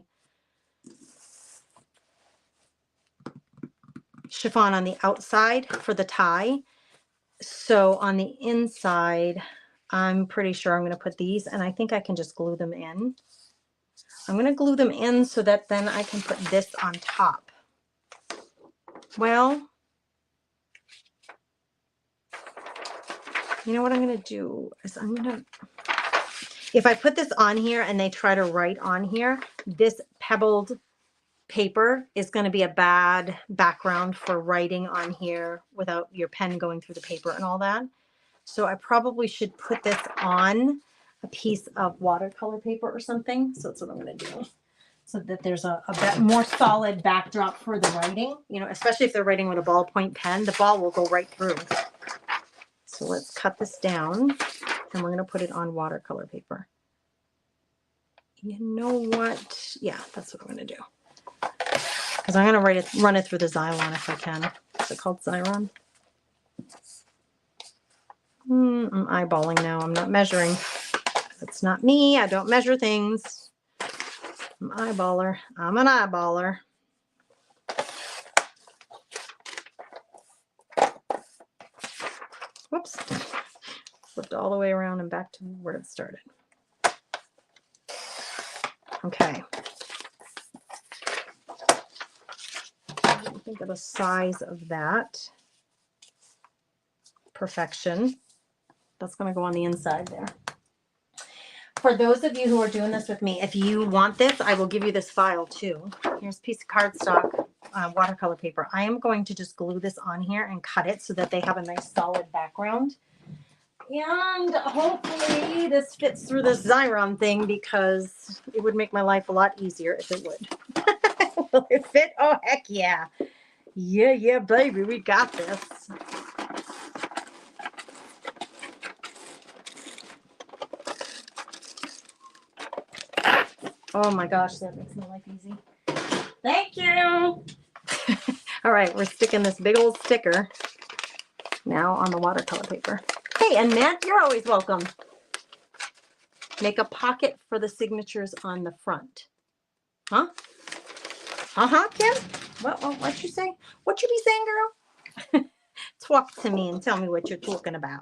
chiffon on the outside for the tie. So on the inside, I'm pretty sure I'm going to put these, and I think I can just glue them in. I'm going to glue them in so that then I can put this on top. Well, you know what I'm going to do is I'm going to, if I put this on here and they try to write on here, this pebbled paper is going to be a bad background for writing on here without your pen going through the paper and all that. So I probably should put this on a piece of watercolor paper or something. So that's what I'm going to do. So that there's a bit more solid backdrop for the writing, you know, especially if they're writing with a ballpoint pen, the ball will go right through. So let's cut this down and we're going to put it on watercolor paper. You know what? Yeah, that's what I'm going to do. Because I'm going to run it through the Xylon if I can. Is it called Xyron? I'm eyeballing now. I'm not measuring. It's not me. I don't measure things. I'm an eyeballer. I'm an eyeballer. Whoops. Flipped all the way around and back to where it started. Okay. Think of the size of that. Perfection. That's going to go on the inside there. For those of you who are doing this with me, if you want this, I will give you this file too. Here's a piece of cardstock, watercolor paper. I am going to just glue this on here and cut it so that they have a nice solid background. And hopefully this fits through this Xyron thing because it would make my life a lot easier if it would. Will it fit? Oh, heck yeah. Yeah, baby, we got this. Oh my gosh, that makes my life easy. Thank you. All right, we're sticking this big old sticker now on the watercolor paper. Hey, and Matt, you're always welcome. Make a pocket for the signatures on the front. Huh? Kim? What'd you say? What you be saying, girl? Talk to me and tell me what you're talking about.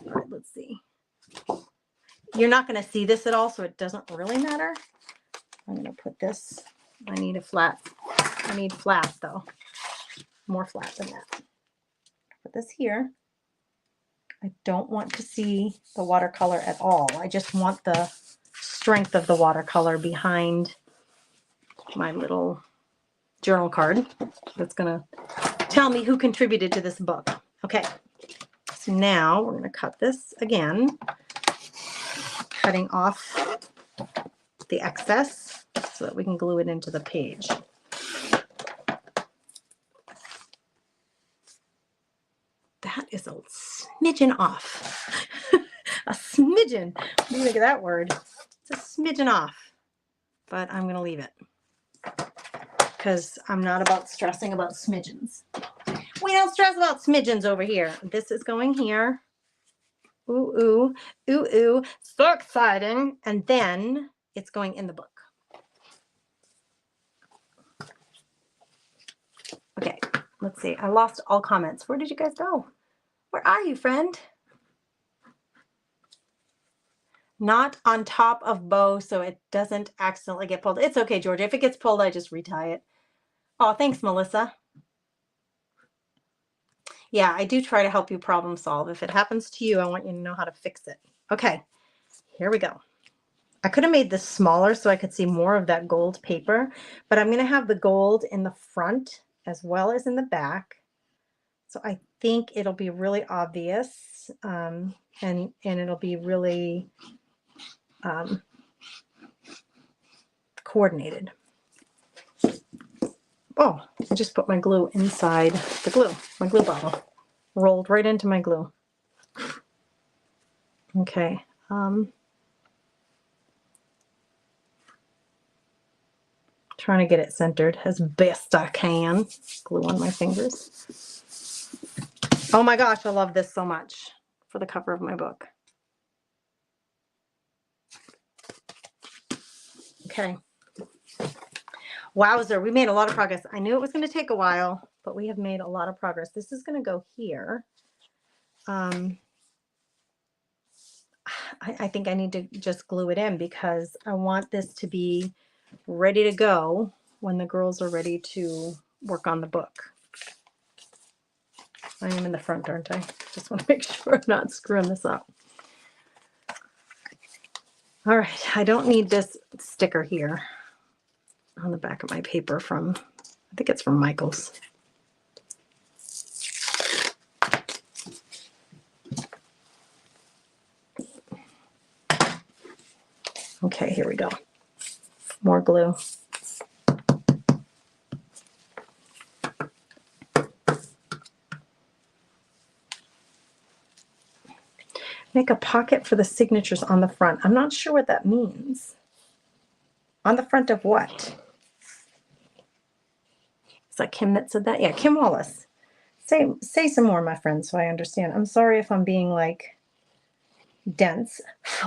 All right, let's see. You're not going to see this at all, so it doesn't really matter. I'm going to put this. I need a flat. I need flat, though. More flat than that. Put this here. I don't want to see the watercolor at all. I just want the strength of the watercolor behind my little journal card that's going to tell me who contributed to this book. Okay, so now we're going to cut this again, cutting off the excess so that we can glue it into the page. That is a smidgen off. A smidgen. What do you think of that word? It's a smidgen off, but I'm going to leave it because I'm not about stressing about smidgens. We don't stress about smidgens over here. This is going here. Ooh, ooh, ooh, ooh. So exciting. And then it's going in the book. Okay, let's see. I lost all comments. Where did you guys go? Where are you, friend? Not on top of bow so it doesn't accidentally get pulled. It's okay, Georgia. If it gets pulled, I just retie it. Oh, thanks, Melissa. Yeah, I do try to help you problem solve. If it happens to you, I want you to know how to fix it. Okay, here we go. I could have made this smaller so I could see more of that gold paper, but I'm going to have the gold in the front as well as in the back. So I think it'll be really obvious, and it'll be really coordinated. Oh, I just put my glue inside the glue, my glue bottle. Rolled right into my glue. Okay. Trying to get it centered as best I can. Glue on my fingers. Oh my gosh, I love this so much for the cover of my book. Okay. Wowzer, we made a lot of progress. I knew it was going to take a while, but we have made a lot of progress. This is going to go here. I think I need to just glue it in because I want this to be ready to go when the girls are ready to work on the book. I am in the front, aren't I? Just want to make sure I'm not screwing this up. All right, I don't need this sticker here on the back of my paper from, I think it's from Michaels. Okay, here we go. More glue. Make a pocket for the signatures on the front. I'm not sure what that means. On the front of what? Is that Kim that said that? Yeah, Kim Wallace. Say some more, my friend, so I understand. I'm sorry if I'm being like dense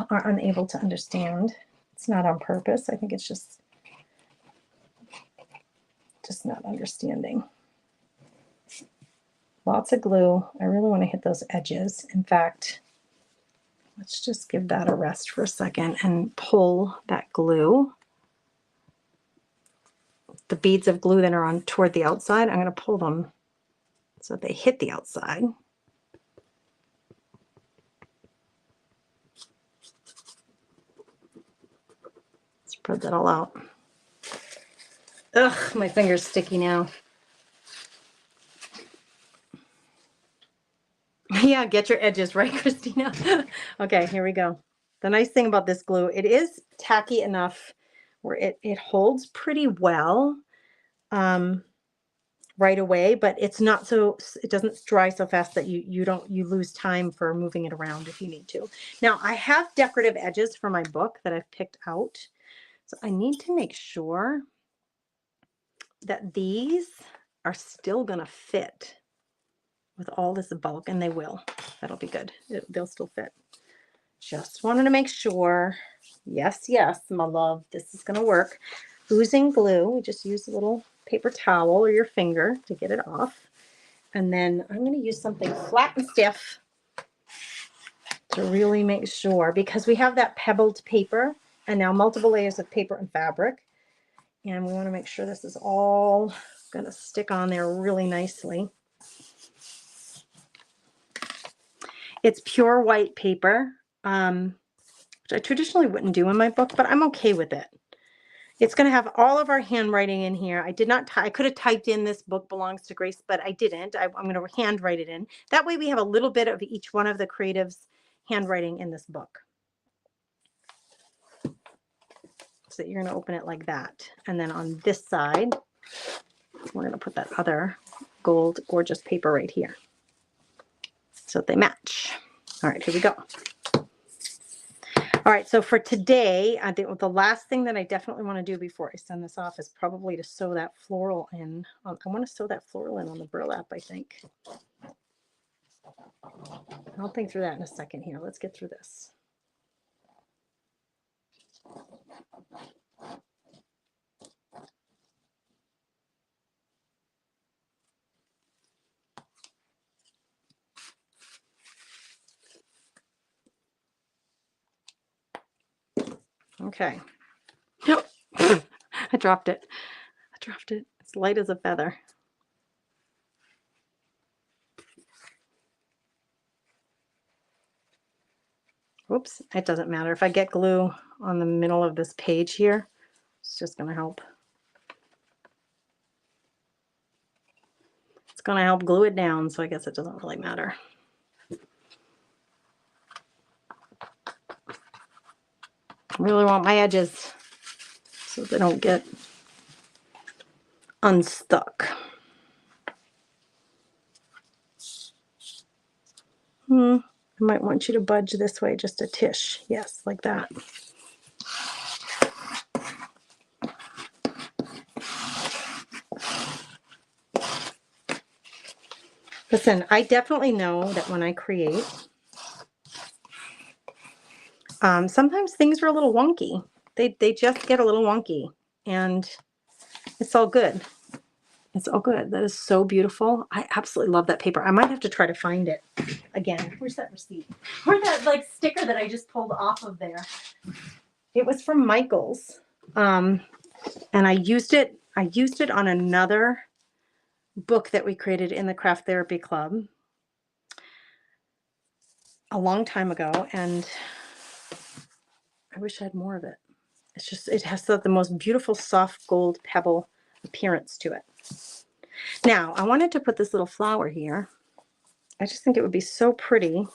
or unable to understand. It's not on purpose. I think it's just not understanding. Lots of glue. I really want to hit those edges. In fact, let's just give that a rest for a second and pull that glue. The beads of glue that are on toward the outside, I'm going to pull them so they hit the outside. Spread that all out. Ugh, my finger's sticky now. Yeah, get your edges right, Christina. Okay, here we go. The nice thing about this glue, it is tacky enough where it holds pretty well right away, but it's not so, it doesn't dry so fast that you lose time for moving it around if you need to. Now I have decorative edges for my book that I've picked out. So I need to make sure that these are still gonna fit with all this bulk, and they will. That'll be good. They'll still fit. Just wanted to make sure. Yes, yes, my love, this is gonna work. Oozing glue, we just use a little paper towel or your finger to get it off. And then I'm gonna use something flat and stiff to really make sure, because we have that pebbled paper and now multiple layers of paper and fabric. And we want to make sure this is all going to stick on there really nicely. It's pure white paper, which I traditionally wouldn't do in my book, but I'm okay with it. It's going to have all of our handwriting in here. I did not, I could have typed in "this book belongs to Grace," but I didn't. I'm going to handwrite it in. That way we have a little bit of each one of the creatives' handwriting in this book. So you're going to open it like that. And then on this side, we're going to put that other gold, gorgeous paper right here so that they match. All right, here we go. All right, so for today, I think the last thing that I definitely want to do before I send this off is probably to sew that floral in. I want to sew that floral in on the burlap, I think. I'll think through that in a second here. Let's get through this. Okay. Nope. I dropped it. I dropped it. It's light as a feather. Whoops, it doesn't matter. If I get glue on the middle of this page here, it's just going to help. It's going to help glue it down, so I guess it doesn't really matter. I really want my edges so they don't get unstuck. I might want you to budge this way just a tish. Yes, like that. Listen, I definitely know that when I create, sometimes things are a little wonky. They just get a little wonky, and it's all good. It's all good. That is so beautiful. I absolutely love that paper. I might have to try to find it again. Where's that receipt? Where's that like sticker that I just pulled off of there? It was from Michaels. And I used it on another book that we created in the Craft Therapy Club a long time ago, and I wish I had more of it. It's just, it has the most beautiful soft gold pebble appearance to it. Now, I wanted to put this little flower here. I just think it would be so pretty.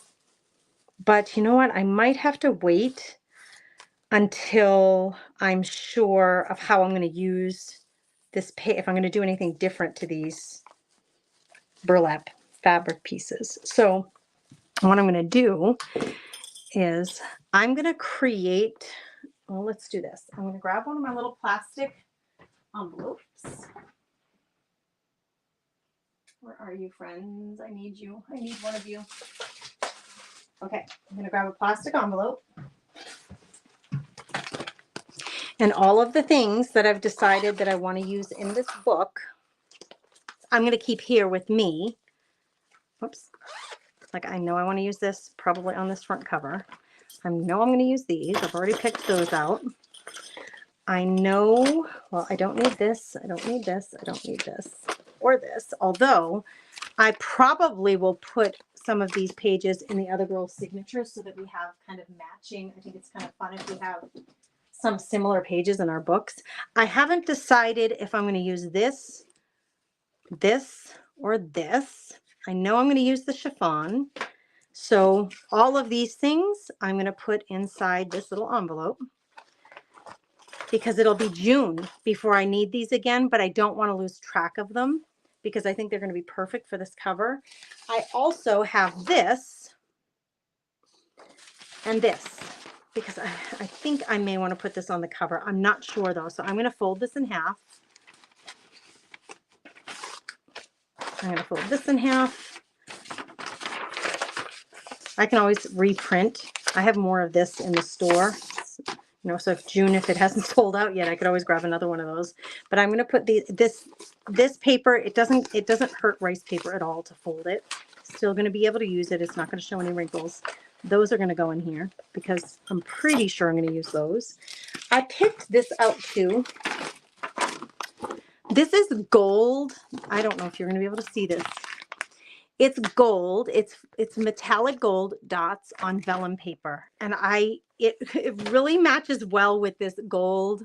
But you know what? I might have to wait until I'm sure of how I'm going to use this if I'm going to do anything different to these burlap fabric pieces. So what I'm going to do is I'm going to create, well, let's do this. I'm going to grab one of my little plastic envelopes. Where are you, friends? I need you. I need one of you. Okay, I'm going to grab a plastic envelope. And all of the things that I've decided that I want to use in this book, I'm going to keep here with me. Whoops. Like, I know I want to use this probably on this front cover. I know I'm going to use these. I've already picked those out. I know, well, I don't need this. I don't need this. I don't need this or this. Although I probably will put some of these pages in the other girl's signatures so that we have kind of matching. I think it's kind of fun if we have some similar pages in our books. I haven't decided if I'm going to use this, or this. I know I'm going to use the chiffon. So all of these things I'm going to put inside this little envelope because it'll be June before I need these again, but I don't want to lose track of them because I think they're going to be perfect for this cover. I also have this and this because I think I may want to put this on the cover. I'm not sure though. So I'm going to fold this in half. I'm going to fold this in half. I can always reprint. I have more of this in the store. You know, so if June, if it hasn't sold out yet, I could always grab another one of those. But I'm going to put this paper. It doesn't hurt rice paper at all to fold it. Still going to be able to use it. It's not going to show any wrinkles. Those are going to go in here because I'm pretty sure I'm going to use those. I picked this out too. This is gold. I don't know if you're going to be able to see this. It's gold. It's metallic gold dots on vellum paper. And it really matches well with this gold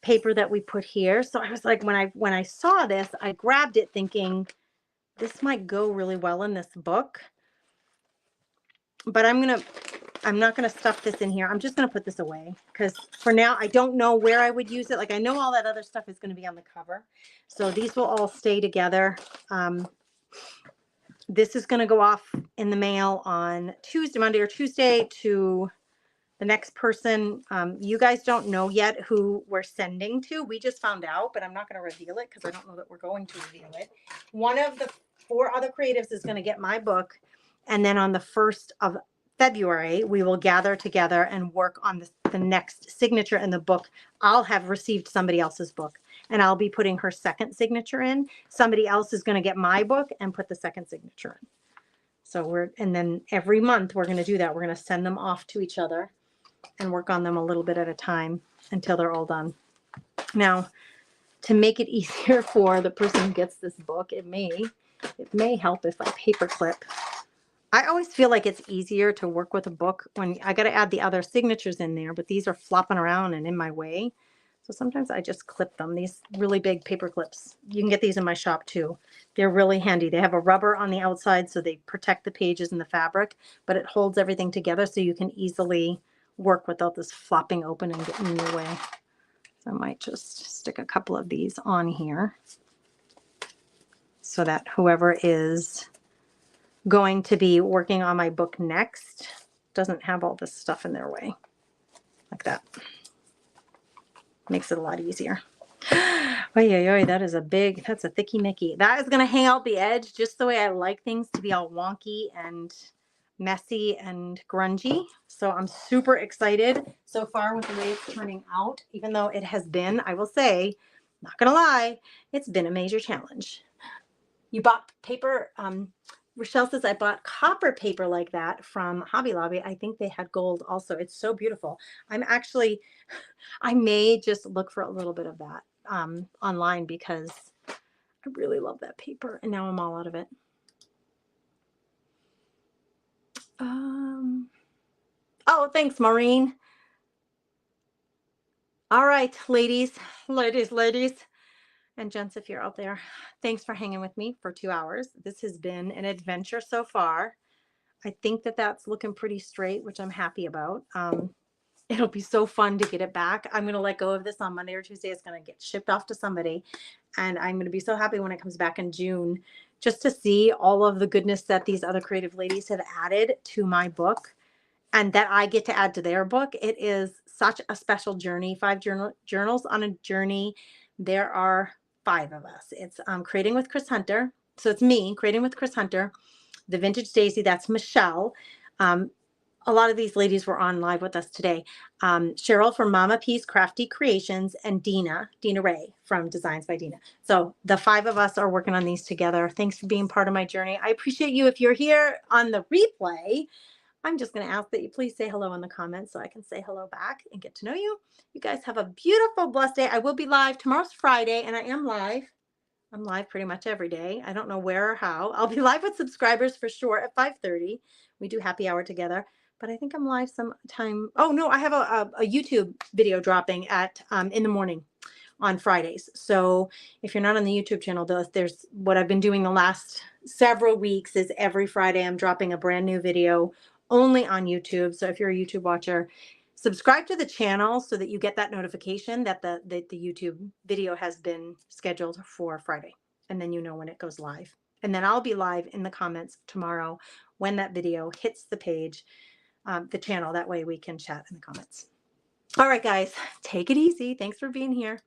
paper that we put here. So I was like, when I saw this, I grabbed it thinking this might go really well in this book. But I'm not going to stuff this in here. I'm just going to put this away because for now, I don't know where I would use it. Like I know all that other stuff is going to be on the cover. So these will all stay together. This is going to go off in the mail on Monday or Tuesday to the next person. You guys don't know yet who we're sending to. We just found out, but I'm not going to reveal it because I don't know that we're going to reveal it. One of the 4 other creatives is going to get my book. And then on the 1st of February, we will gather together and work on the next signature in the book. I'll have received somebody else's book and I'll be putting her second signature in. Somebody else is going to get my book and put the second signature in. So and then every month we're going to do that. We're going to send them off to each other and work on them a little bit at a time until they're all done. Now, to make it easier for the person who gets this book, it may help if I paperclip. I always feel like it's easier to work with a book when I got to add the other signatures in there, but these are flopping around and in my way. So sometimes I just clip them, these really big paper clips. You can get these in my shop too. They're really handy. They have a rubber on the outside so they protect the pages and the fabric, but it holds everything together so you can easily work without this flopping open and getting in your way. So I might just stick a couple of these on here so that whoever is going to be working on my book next doesn't have all this stuff in their way. Like that. Makes it a lot easier. Oy, that's a thicky Mickey. That is going to hang out the edge just the way I like things to be all wonky and messy and grungy. So I'm super excited so far with the way it's turning out, even though it has been, I will say, not going to lie, it's been a major challenge. You bought paper, Rochelle says, I bought copper paper like that from Hobby Lobby. I think they had gold also. It's so beautiful. I may just look for a little bit of that online because I really love that paper. And now I'm all out of it. Oh, thanks, Maureen. All right, ladies. And gents, if you're out there, thanks for hanging with me for 2 hours. This has been an adventure so far. I think that's looking pretty straight, which I'm happy about. It'll be so fun to get it back. I'm going to let go of this on Monday or Tuesday. It's going to get shipped off to somebody. And I'm going to be so happy when it comes back in June, just to see all of the goodness that these other creative ladies have added to my book and that I get to add to their book. It is such a special journey. 5 journals on a journey. There are 5 of us. It's Creating with Chris Hunter. So it's me, Creating with Chris Hunter. The Vintage Daisy, that's Michelle. A lot of these ladies were on live with us today. Cheryl from Mama P's Crafty Creations and Dina Ray from Designs by Dina. So the 5 of us are working on these together. Thanks for being part of my journey. I appreciate you. If you're here on the replay, I'm just going to ask that you please say hello in the comments so I can say hello back and get to know you. You guys have a beautiful, blessed day. I will be live. Tomorrow's Friday, and I am live. I'm live pretty much every day. I don't know where or how. I'll be live with subscribers for sure at 5:30. We do happy hour together, but I think I'm live sometime. Oh no, I have a YouTube video dropping at in the morning on Fridays. So if you're not on the YouTube channel, there's what I've been doing the last several weeks is every Friday I'm dropping a brand new video only on YouTube. So if you're a YouTube watcher, subscribe to the channel so that you get that notification that the YouTube video has been scheduled for Friday. And then you know when it goes live. And then I'll be live in the comments tomorrow when that video hits the page, the channel. That way we can chat in the comments. All right, guys, take it easy. Thanks for being here.